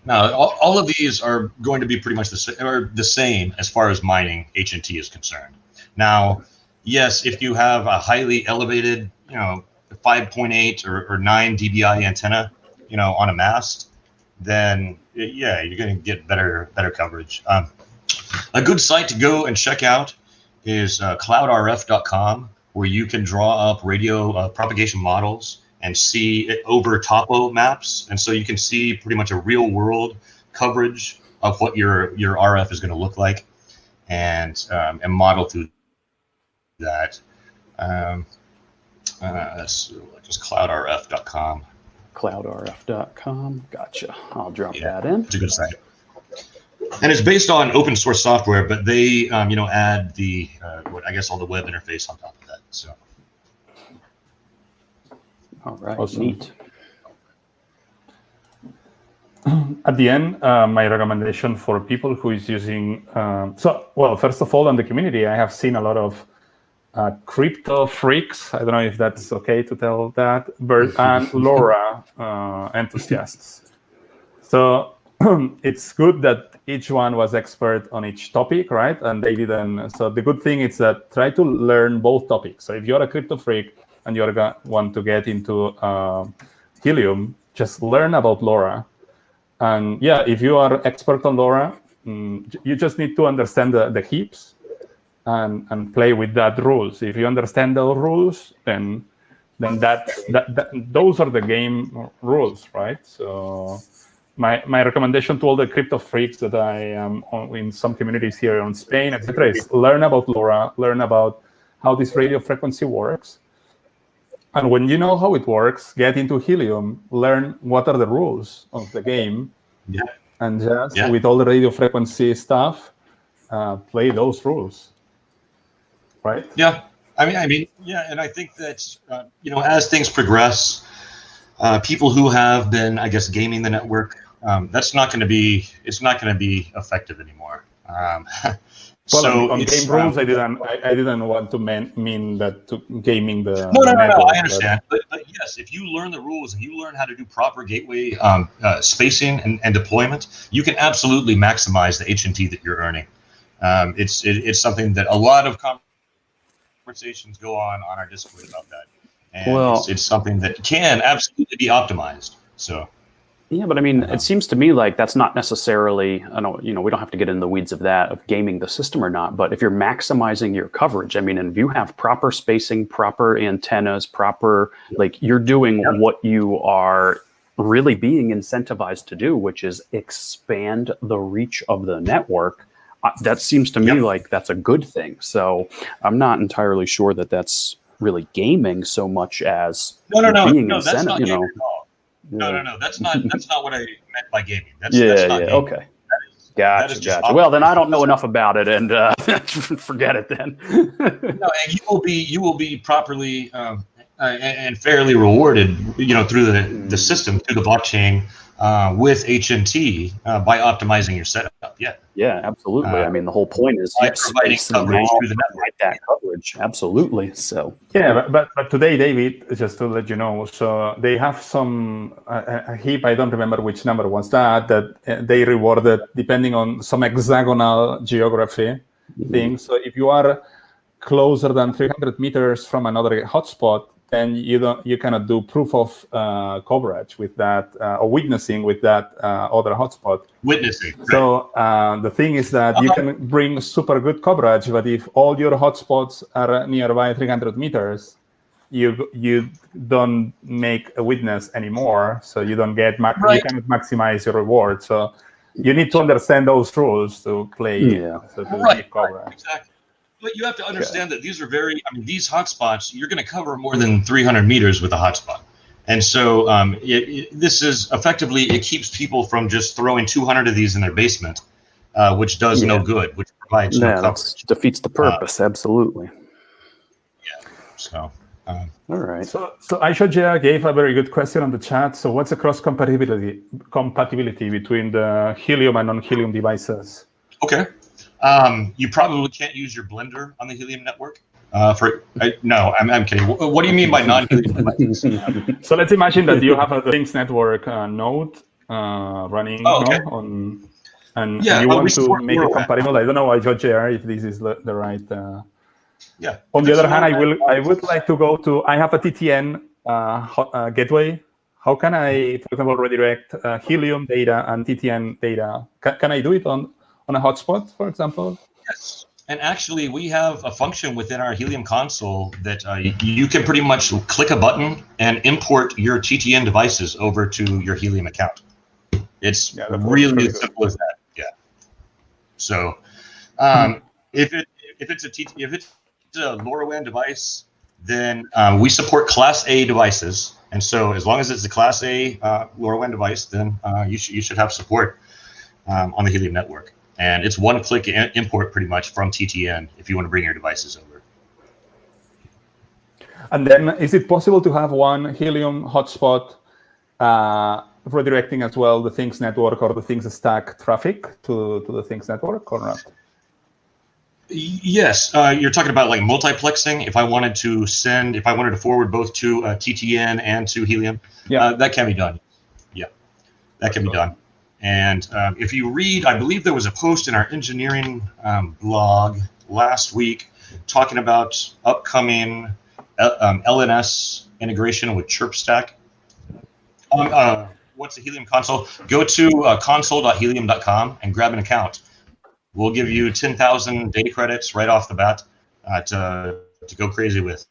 S4: Now, all of these are going to be pretty much the same as far as mining HNT is concerned. Now, yes, if you have a highly elevated, 5.8 or 9 dBi antenna, on a mast, then yeah, you're going to get better coverage. A good site to go and check out is cloudrf.com, where you can draw up radio propagation models and see it over topo maps, and so you can see pretty much a real world coverage of what your RF is going to look like, and model through that. That's just cloudrf.com.
S2: Cloudrf.com. Gotcha. I'll drop that in.
S4: It's a good site, and it's based on open source software, but they add the all the web interface on top of that. So.
S2: All right,
S1: awesome.
S2: Neat.
S1: At the end, my recommendation for people who is using, first of all, in the community, I have seen a lot of crypto freaks. I don't know if that's okay to tell that, and LoRa enthusiasts. So it's good that each one was expert on each topic, right? And they didn't. So the good thing is that try to learn both topics. So if you're a crypto freak and you want to get into Helium, just learn about LoRa. And yeah, if you are expert on LoRa, you just need to understand the heaps and play with that rules. If you understand those rules, then those are the game rules, right? So my recommendation to all the crypto freaks that I am in some communities here in Spain, etc., is learn about LoRa, learn about how this radio frequency works. And when you know how it works, get into Helium, learn what are the rules of the game, and just with all the radio frequency stuff, play those rules, right?
S4: Yeah, I mean, and I think that as things progress, people who have been, I guess, gaming the network, it's not going to be effective anymore.
S1: Well,
S4: so
S1: on game rules, I didn't want to mean that to gaming the
S4: no,
S1: network,
S4: I understand, but yes, if you learn the rules and you learn how to do proper gateway spacing and deployment, you can absolutely maximize the HNT that you're earning. It's something that a lot of conversations go on our Discord about that, and it's something that can absolutely be optimized. So.
S2: Yeah, but I mean, it seems to me like that's not necessarily, we don't have to get in the weeds of that, of gaming the system or not, but if you're maximizing your coverage, I mean, and if you have proper spacing, proper antennas, you're doing what you are really being incentivized to do, which is expand the reach of the network. That seems to me like that's a good thing. So I'm not entirely sure that that's really gaming so much as being incentive,
S4: that's not gaming at all. No, that's not what I meant by gaming. That's not gaming.
S2: Okay. Gotcha. Well, then I don't know enough about it, and forget it then.
S4: No, and you will be properly and fairly rewarded, through the system, through the blockchain, with HNT by optimizing your setup. Yeah,
S2: absolutely. I mean, the whole point is
S4: providing coverage through the network.
S2: That coverage, absolutely. So
S1: but today, David, just to let you know, so they have some a heap. I don't remember which number was that they rewarded depending on some hexagonal geography thing. So if you are closer than 300 meters from another hotspot, then you cannot do proof of coverage with that or witnessing with that other hotspot.
S4: Witnessing. Right.
S1: So the thing is that you can bring super good coverage, but if all your hotspots are nearby 300 meters, you don't make a witness anymore. So you don't get you cannot maximize your reward. So you need to understand those rules to play. So to coverage.
S4: Exactly. But you have to understand that these are these hotspots, you're going to cover more than 300 meters with a hotspot. And so this is effectively, it keeps people from just throwing 200 of these in their basement which does no good, which provides no
S2: that
S4: coverage.
S2: defeats the purpose. Absolutely.
S4: So,
S2: All right.
S1: So Aishoja gave a very good question on the chat. So what's the cross compatibility between the Helium and non-Helium devices?
S4: okay. You probably can't use your blender on the Helium network. No, I'm kidding. What do you mean by non-Helium devices?
S1: So let's imagine that you have a Things network node running
S4: okay.
S1: and
S4: Yeah,
S1: you
S4: we
S1: want to
S4: support
S1: make it
S4: LoRaWAN.
S1: compatible. I don't know, Aishoja, if this is the right.
S4: Yeah.
S1: On
S4: If
S1: the
S4: it's
S1: other hand,
S4: LoRaWAN,
S1: I would like to go to. I have a TTN gateway. How can I, for example, redirect Helium data and TTN data? Can I do it on a hotspot, for example?
S4: Yes. And actually, we have a function within our Helium console that you can pretty much click a button and import your TTN devices over to your Helium account. It's really as simple as that. Yeah. So, if it's a LoRaWAN device, then we support Class A devices, and so as long as it's a Class A LoRaWAN device, then you should have support on the Helium network. And it's one-click import pretty much from TTN if you want to bring your devices over.
S1: And then, is it possible to have one Helium hotspot redirecting as well the Things network or the Things stack traffic to the Things network or not?
S4: Yes, you're talking about like multiplexing. If I wanted to forward both to TTN and to Helium, that can be done. Yeah, that can be done. And if you read, I believe there was a post in our engineering blog last week talking about upcoming LNS integration with ChirpStack. What's the Helium console? Go to console.helium.com and grab an account. We'll give you 10,000 data credits right off the bat to go crazy with.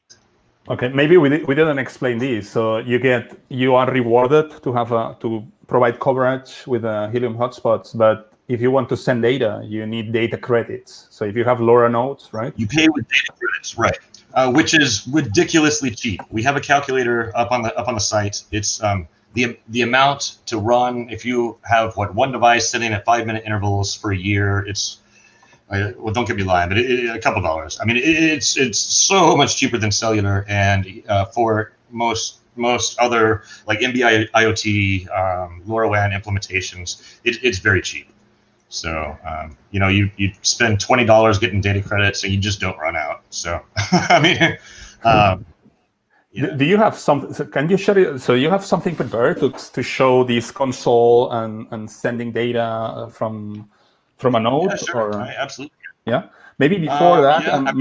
S1: Okay, maybe we didn't explain this. So you are rewarded to have to provide coverage with Helium hotspots, but if you want to send data, you need data credits. So if you have LoRa nodes, right?
S4: You pay with data credits, right? Which is ridiculously cheap. We have a calculator up on the site. It's the amount to run if you have one device sitting at 5-minute intervals for a year. It's well, don't get me lying, but a couple dollars. I mean, it's so much cheaper than cellular, and for most other like MBI IoT LoRaWAN implementations, it's very cheap. So you spend $20 getting data credits, and you just don't run out. So I mean. Yeah.
S1: Do you have something? So can you share it? So you have something prepared to show this console and sending data from a node?
S4: Yeah, sure.
S1: Or
S4: Absolutely.
S1: Yeah, maybe before that.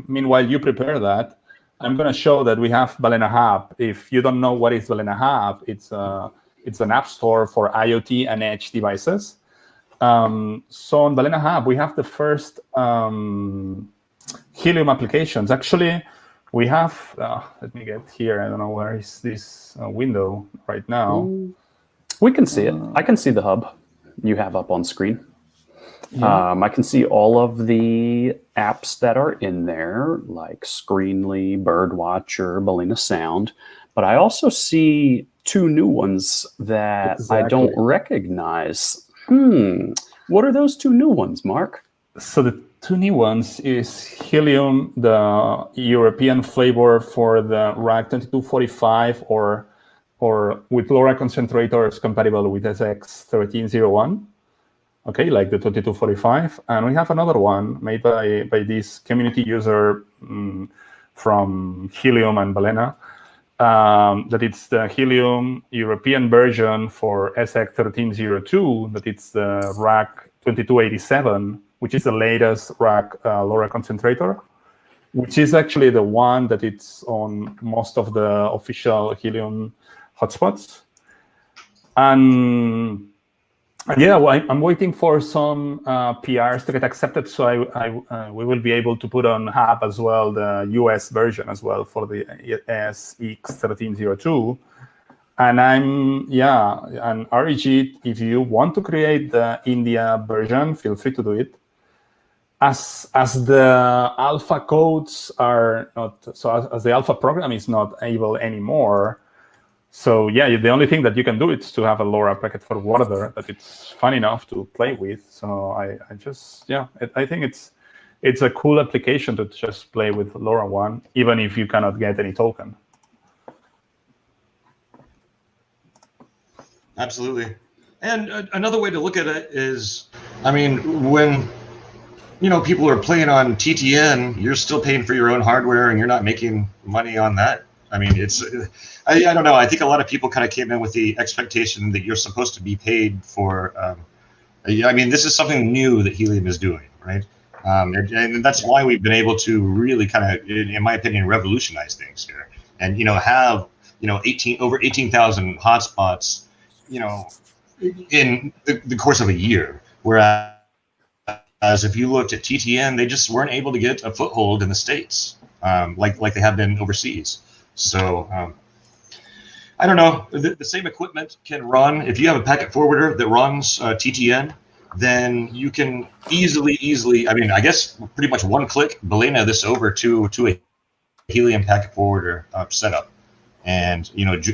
S1: Meanwhile, you prepare that. I'm going to show that we have Balena Hub. If you don't know what is Balena Hub, it's an app store for IoT and edge devices. So on Balena Hub, we have the first Helium applications. Actually, we have, let me get here. I don't know where is this window right now.
S2: We can see it. I can see the hub you have up on screen.
S1: Yeah.
S2: I can see all of the apps that are in there, like Screenly, Birdwatcher, Balena Sound. But I also see two new ones that I don't recognize. What are those two new ones, Mark?
S1: So the two new ones is Helium, the European flavor for the rack 2245 or with LoRa concentrators compatible with SX1301. Okay, like the 2245. And we have another one made by this community user from Helium and Balena. That it's the Helium European version for SX1302, that it's the rack 2287, which is the latest rack LoRa concentrator, which is actually the one that it's on most of the official Helium hotspots. And yeah, well, I'm waiting for some PRs to get accepted, so we will be able to put on Hub as well the US version as well for the SX1302. And and Arijit, if you want to create the India version, feel free to do it. As the alpha codes are not, so as the alpha program is not able anymore, So yeah, the only thing that you can do is to have a LoRa packet forwarder that it's fun enough to play with. So I think it's a cool application to just play with LoRaWAN, even if you cannot get any token.
S4: Absolutely. And another way to look at it is, I mean, when people are playing on TTN, you're still paying for your own hardware, and you're not making money on that. I mean, I don't know. I think a lot of people kind of came in with the expectation that you're supposed to be paid for. I mean, this is something new that Helium is doing, right? And that's why we've been able to really kind of, in my opinion, revolutionize things here, and have over 18,000 hotspots, in the course of a year. Whereas if you looked at TTN, they just weren't able to get a foothold in the States, like they have been overseas. So I don't know. The same equipment can run. If you have a packet forwarder that runs TTN, then you can easily. I mean, I guess pretty much one click, balena this over to a Helium packet forwarder setup, and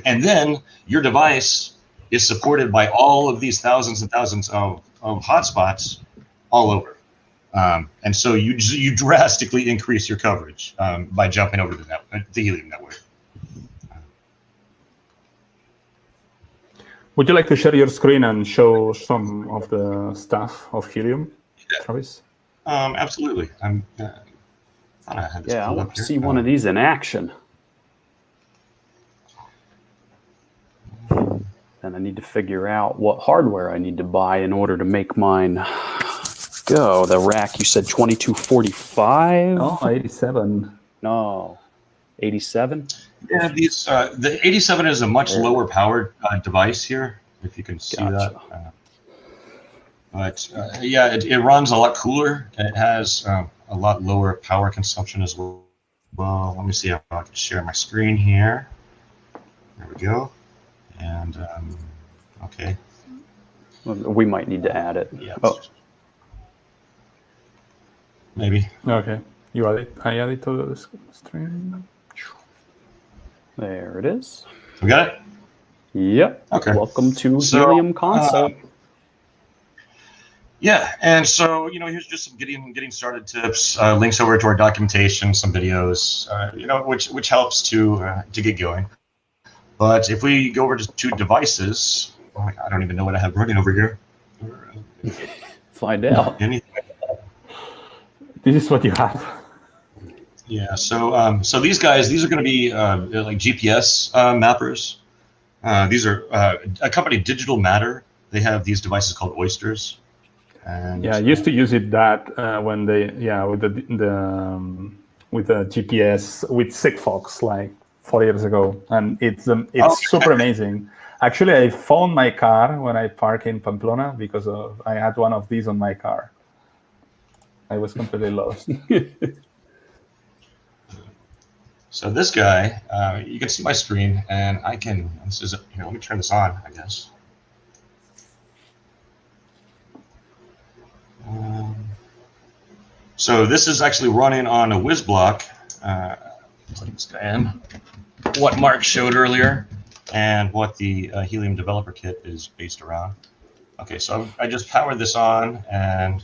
S4: and then your device is supported by all of these thousands and thousands of hotspots all over. And so you drastically increase your coverage by jumping over the Helium network.
S1: Would you like to share your screen and show some of the stuff of Helium, Travis?
S4: Absolutely. I
S2: want to see one of these in action. And I need to figure out what hardware I need to buy in order to make mine go. The rack, you said 2245?
S1: Oh, 87.
S2: No, 87?
S4: Yeah, the 87 is a much lower powered device here, if you can see that. But it runs a lot cooler. It has a lot lower power consumption as well. Well, let me see if I can share my screen here. There we go. And okay.
S2: We might need to add it.
S4: Yeah.
S2: Oh.
S4: Maybe.
S1: Okay. You add it. I add it to the stream.
S2: There it is.
S4: We got it?
S2: Yep.
S4: Okay.
S2: Welcome to Helium Console.
S4: And so here's just some getting started tips, links over to our documentation, some videos, which helps to get going. But if we go over to devices, I don't even know what I have running over here.
S2: Find out.
S4: Anything.
S1: This is what you have.
S4: Yeah. So these are going to be like GPS mappers. These are a company, Digital Matter. They have these devices called Oysters. And
S1: I used to use it when they with the GPS with Sigfox like 4 years ago, and it's super amazing. Actually, I found my car when I park in Pamplona because I had one of these on my car. I was completely lost.
S4: So this guy, you can see my screen, and I can. This is let me turn this on, I guess. So this is actually running on a whiz block. Plug this guy in. What Mark showed earlier, and what the Helium Developer Kit is based around. Okay, so I just powered this on and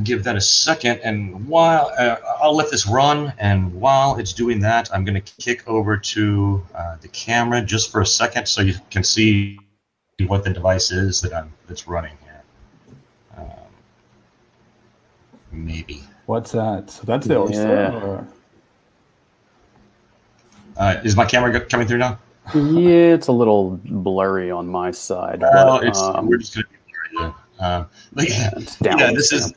S4: give that a second. And while I'll let this run, and while it's doing that, I'm going to kick over to the camera just for a second, so you can see what the device is that's running here. Maybe.
S1: What's that? So that's the Oyster? Or?
S4: Is my camera coming through now?
S2: Yeah, it's a little blurry on my side.
S4: Well,
S2: but,
S4: we're just going to be blurry then.
S2: It's down
S4: this is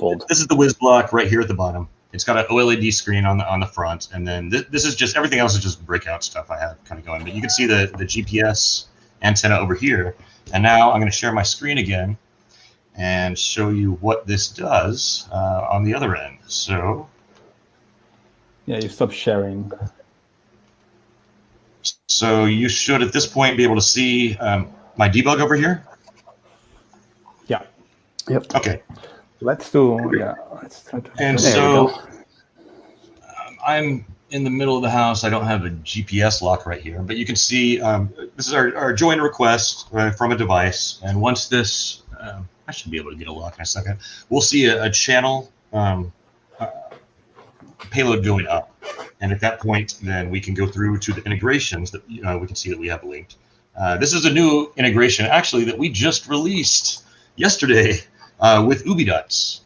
S4: the whiz block right here at the bottom. It's got an OLED screen on the front, and then this is just everything else is just breakout stuff I have kind of going. But you can see the GPS antenna over here, and now I'm going to share my screen again and show you what this does on the other end. So,
S1: you stop sharing.
S4: So you should at this point be able to see my debug over here.
S1: Yeah.
S2: Yep.
S4: Okay.
S1: Let's try to.
S4: And
S2: there
S4: so I'm in the middle of the house. I don't have a GPS lock right here, but you can see this is our join request from a device. And once this, I should be able to get a lock in a second. We'll see a channel payload going up. And at that point, then we can go through to the integrations that we can see that we have linked. This is a new integration, actually, that we just released yesterday with UbiDuts.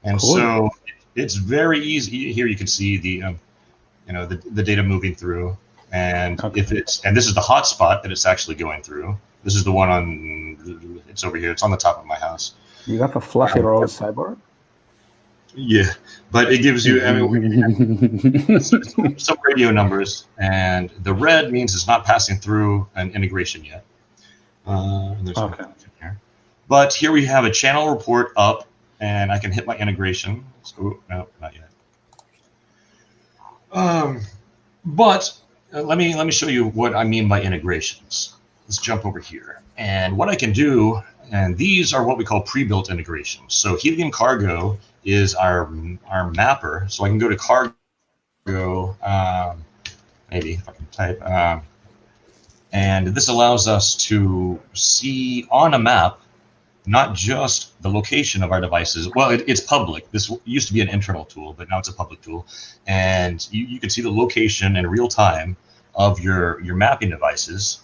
S4: And cool. So it's very easy. Here you can see the the data moving through, and okay. And this is the hotspot that it's actually going through. This is the one it's over here. It's on the top of my house.
S1: You got the fluffy rose cyborg?
S4: Yeah, but it gives you some radio numbers, and the red means it's not passing through an integration yet. And there's okay. Here. But here we have a channel report up, and I can hit my integration. So, no, not yet. But let me show you what I mean by integrations. Let's jump over here, and what I can do, and these are what we call pre-built integrations. So Helium Cargo is our mapper. So I can go to cargo, maybe if I can type, and this allows us to see on a map not just the location of our devices. Well, it's public. This used to be an internal tool, but now it's a public tool, and you can see the location in real time of your mapping devices.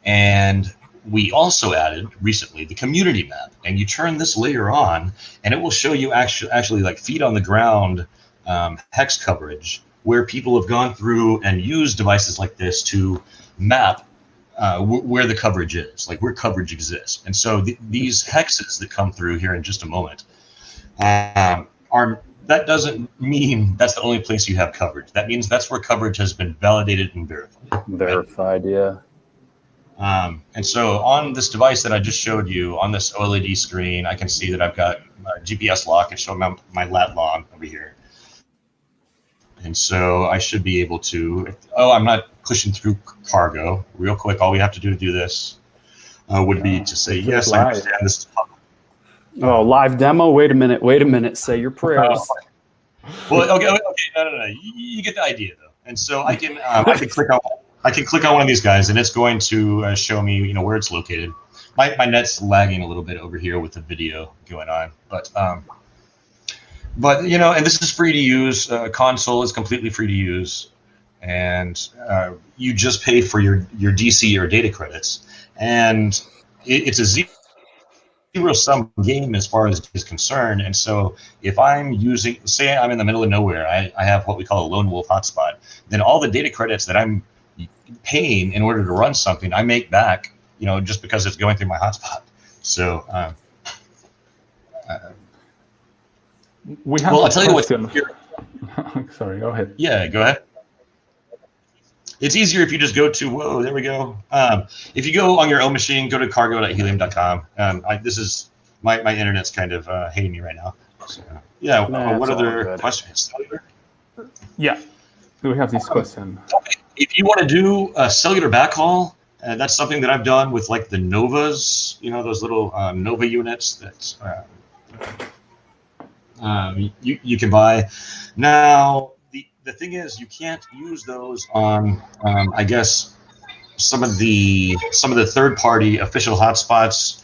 S4: And we also added recently the community map, and you turn this layer on, and it will show you actually like feet on the ground hex coverage, where people have gone through and used devices like this to map where the coverage is, like where coverage exists. And so these hexes that come through here in just a moment that doesn't mean that's the only place you have coverage. That means that's where coverage has been validated and verified.
S2: Verified, yeah.
S4: And so on this device that I just showed you, on this OLED screen, I can see that I've got a GPS lock and show my lat long over here. And so I should be able to, I'm not pushing through cargo. Real quick, all we have to do to do this would be to say, yes, I understand this is public.
S2: Oh, live demo? Wait a minute. Say your prayers.
S4: Well, okay, no. You get the idea, though. And so I can click on one of these guys, and it's going to show me, where it's located. My net's lagging a little bit over here with the video going on, but and this is free to use. Console is completely free to use, and you just pay for your DC or data credits, and it's a zero-sum game as far as is concerned. And so if I'm using, say I'm in the middle of nowhere, I have what we call a lone wolf hotspot, then all the data credits that I'm paying in order to run something, I make back, just because it's going through my hotspot. So
S1: we have
S4: I'll tell you what.
S1: Sorry, go ahead.
S4: Yeah, go ahead. It's easier if you just go to, there we go. If you go on your own machine, go to cargo.helium.com. This is, my internet's kind of hating me right now. So, what other questions?
S1: Yeah, we have this question.
S4: If you want to do a cellular backhaul, that's something that I've done with like the Novas, those little Nova units that you can buy. Now, the thing is, you can't use those on, I guess, some of the third-party official hotspots.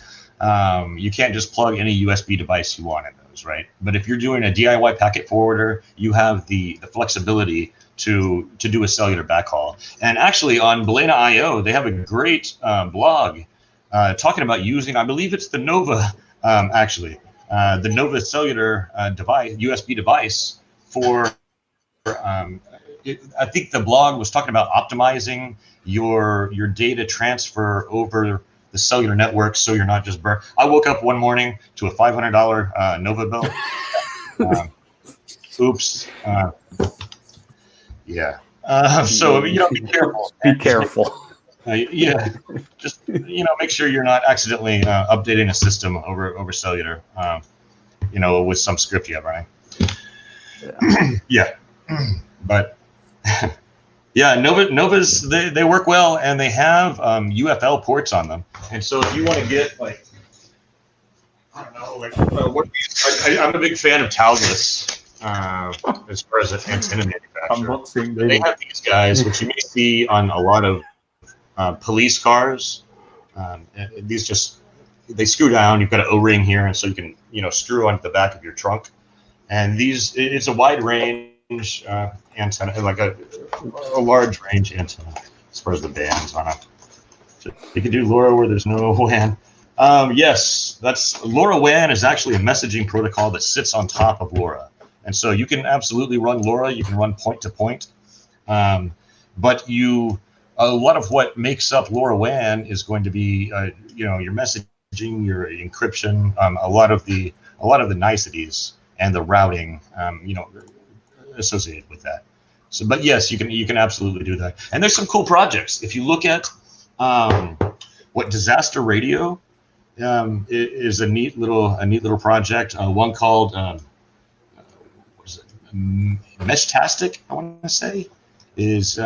S4: You can't just plug any USB device you want in those, right? But if you're doing a DIY packet forwarder, you have the flexibility to do a cellular backhaul. And actually, on balena.io, they have a great blog talking about using, I believe it's the Nova, the Nova cellular device, USB device for. I think the blog was talking about optimizing your data transfer over the cellular network, so you're not just burnt. I woke up one morning to a $500 Nova bill. Oops. Yeah. So be careful.
S2: Be careful.
S4: Just make sure you're not accidentally updating a system over cellular. With some script you have running. Yeah. But Novas they work well, and they have UFL ports on them. And so if you want to get I'm a big fan of Taugless as far as an antenna manufacturer. manufacturer.
S1: Unboxing,
S4: They
S1: David.
S4: have these guys, which you may see on a lot of police cars. These they screw down. You've got an O-ring here, and so you can screw onto the back of your trunk. And it's a wide range antenna, like a large range antenna as far as the bands on it. So you can do LoRa where there's no WAN. Yes, LoRaWAN is actually a messaging protocol that sits on top of LoRa. And so you can absolutely run LoRa, you can run point to point. But a lot of what makes up LoRaWAN is going to be your messaging, your encryption, a lot of the niceties and the routing associated with that. So, but yes, you can absolutely do that. And there's some cool projects. If you look at what Disaster Radio is a neat little project. One called what is it? Meshtastic, I want to say, is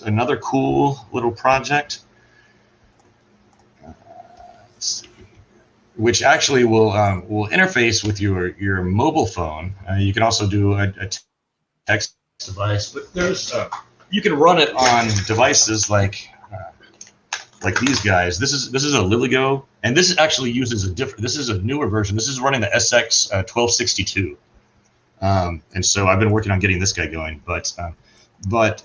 S4: another cool little project. Which actually will interface with your mobile phone. You can also do a text device, but you can run it on devices like these guys. This is a LilyGo, and this actually uses this is a newer version. This is running the SX 1262, and so I've been working on getting this guy going. But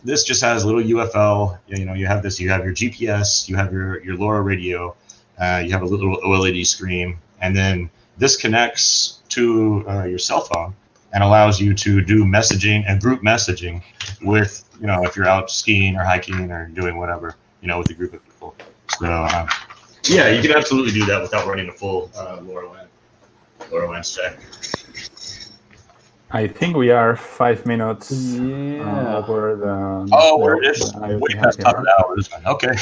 S4: this just has a little UFL. You have this. You have your GPS. You have your LoRa radio. You have a little OLED screen, and then this connects to your cell phone and allows you to do messaging and group messaging with, if you're out skiing or hiking or doing whatever, with a group of people. So, yeah, you can absolutely do that without running a full LoRaWAN stack.
S1: I think we are 5 minutes over the.
S4: Oh, we're way past top of the hour. Okay.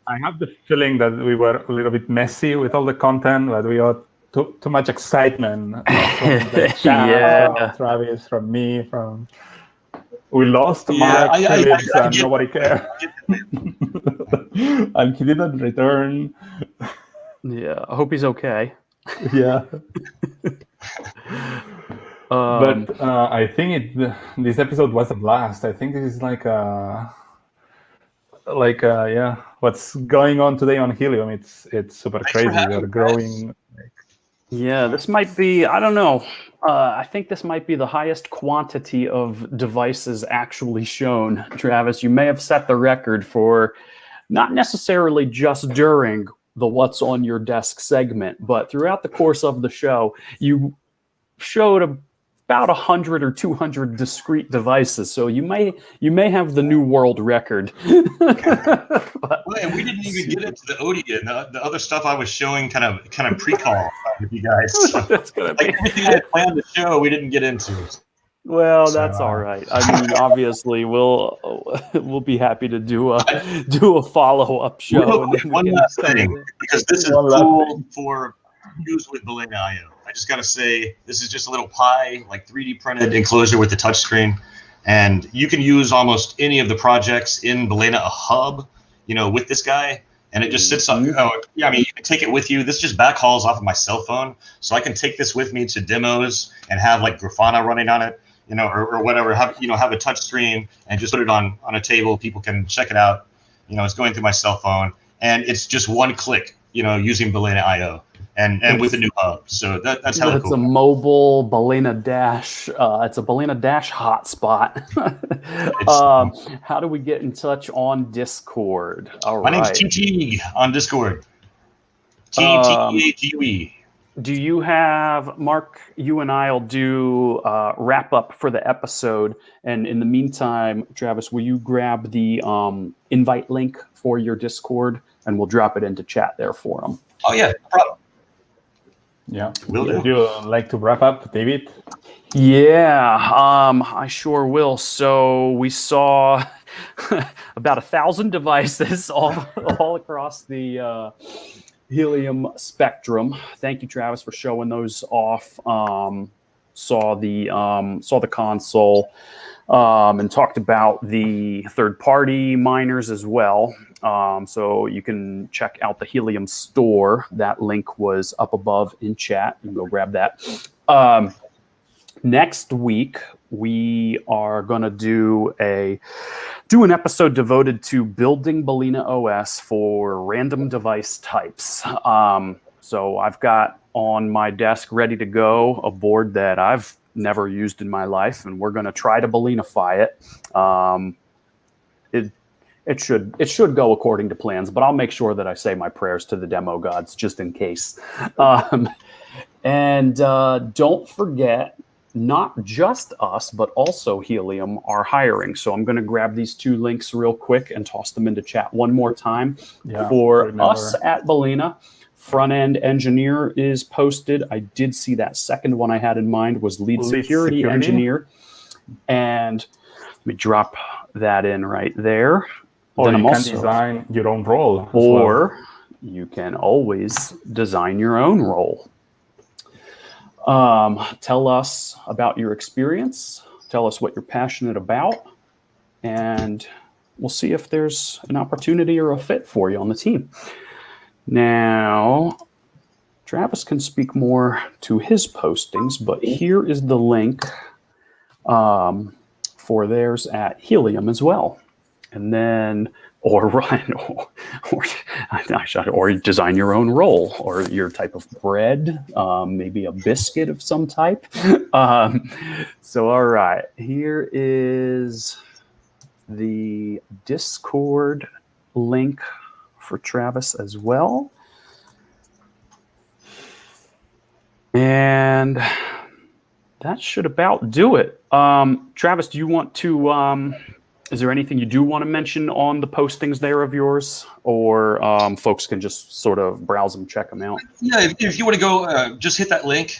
S1: I have the feeling that we were a little bit messy with all the content, but we got too much excitement from the chat, from Travis, from me, we lost Mark Phillips and nobody cared. And he didn't return.
S2: Yeah, I hope he's okay.
S1: Yeah. But I think this episode was a blast. I think this is what's going on today on Helium. It's super crazy. We're growing.
S2: Yeah, this might be, I don't know. I think this might be the highest quantity of devices actually shown. Travis, you may have set the record for not necessarily just during the What's on Your Desk segment, but throughout the course of the show, you showed about 100 or 200 discrete devices. So you may have the new world record.
S4: And we didn't even get into the Odia and the other stuff I was showing kind of pre-call with you guys. So,
S2: that's gonna be
S4: everything I planned to show, we didn't get into.
S2: Well, that's all right. I mean, obviously, we'll be happy to do a follow-up show.
S4: One last thing, because this is cool for use with Balena IO. I just got to say, this is just a little Pi, like 3D printed enclosure with the touchscreen, and you can use almost any of the projects in Balena a hub, with this guy, and it just sits on. You can take it with you. This just backhauls off of my cell phone, so I can take this with me to demos and have like Grafana running on it, or whatever. Have a touch screen and just put it on a table. People can check it out. It's going through my cell phone, and it's just one click. Using Balena IO. And with a new hub, so that's hella cool.
S2: It's a mobile Balena Dash. It's a Balena Dash hotspot. How do we get in touch on Discord?
S4: My name's TT on Discord. TTAGUE.
S2: Do you have Mark? You and I'll do wrap up for the episode, and in the meantime, Travis, will you grab the invite link for your Discord, and we'll drop it into chat there for them.
S4: Oh yeah, no problem.
S1: Yeah. Would you like to wrap up, David?
S2: Yeah, I sure will. So we saw about 1,000 devices all across the Helium spectrum. Thank you, Travis, for showing those off. Saw the console and talked about the third-party miners as well. So you can check out the Helium store. That link was up above in chat. You can go grab that. Next week, we are going to do an episode devoted to building Balena OS for random device types. So I've got on my desk ready to go a board that I've never used in my life, and we're going to try to Balenify it. It should go according to plans, but I'll make sure that I say my prayers to the demo gods just in case. And don't forget, not just us, but also Helium are hiring. So I'm going to grab these two links real quick and toss them into chat one more time. For us at Balena, front-end engineer is posted. I did see that second one I had in mind was lead security engineer. And let me drop that in right there.
S1: Or then you can design your own role.
S2: Or you can always design your own role. Tell us about your experience. Tell us what you're passionate about. And we'll see if there's an opportunity or a fit for you on the team. Now, Travis can speak more to his postings, but here is the link for theirs at Helium as well. And then, or design your own roll, or your type of bread, maybe a biscuit of some type. So, all right, here is the Discord link for Travis as well. And that should about do it. Travis, do you want to... is there anything you do want to mention on the postings there of yours, or folks can just sort of browse them, check them out?
S4: Yeah, if you want to go, just hit that link,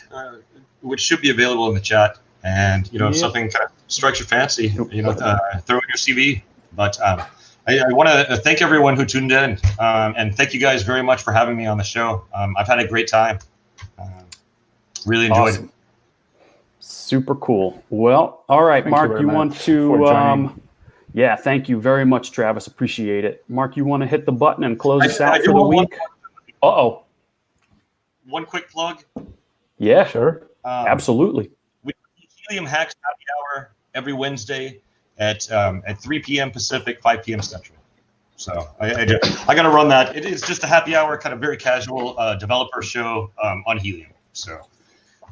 S4: which should be available in the chat. And, if something kind of strikes your fancy, throw in your CV. But I want to thank everyone who tuned in, and thank you guys very much for having me on the show. I've had a great time. Really enjoyed it.
S2: Super cool. Well, all right, Mark, you want to... yeah, thank you very much, Travis. Appreciate it. Mark, you want to hit the button and close us out for the week? Uh-oh.
S4: One quick plug.
S2: Yeah, sure. Absolutely.
S4: We do Helium Hacks Happy Hour every Wednesday at 3 p.m. Pacific, 5 p.m. Central. So I got to run that. It is just a happy hour, kind of very casual developer show on Helium. So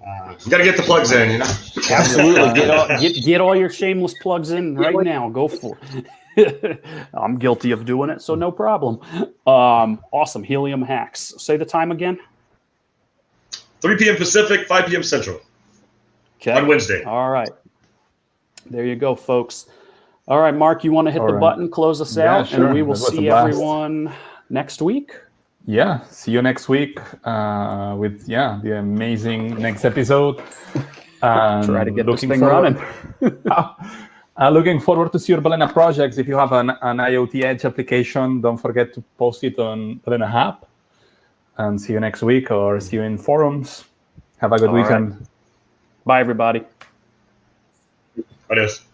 S4: you got to get the plugs in,
S2: Absolutely. Get all your shameless plugs in right now. Go for it. I'm guilty of doing it, so no problem. Awesome. Helium Hacks. Say the time again.
S4: 3 p.m. Pacific, 5 p.m. Central.
S2: Okay.
S4: On Wednesday.
S2: All right. There you go, folks. All right, Mark, you want to hit the button, close us out,
S1: sure.
S2: And we will see everyone next week.
S1: Yeah, see you next week with the amazing next episode.
S2: Try to get this thing running.
S1: Looking forward to see your Balena projects. If you have an IoT Edge application, don't forget to post it on Balena Hub. And see you next week, or see you in forums. Have a good weekend.
S2: Right. Bye, everybody.
S4: Adios.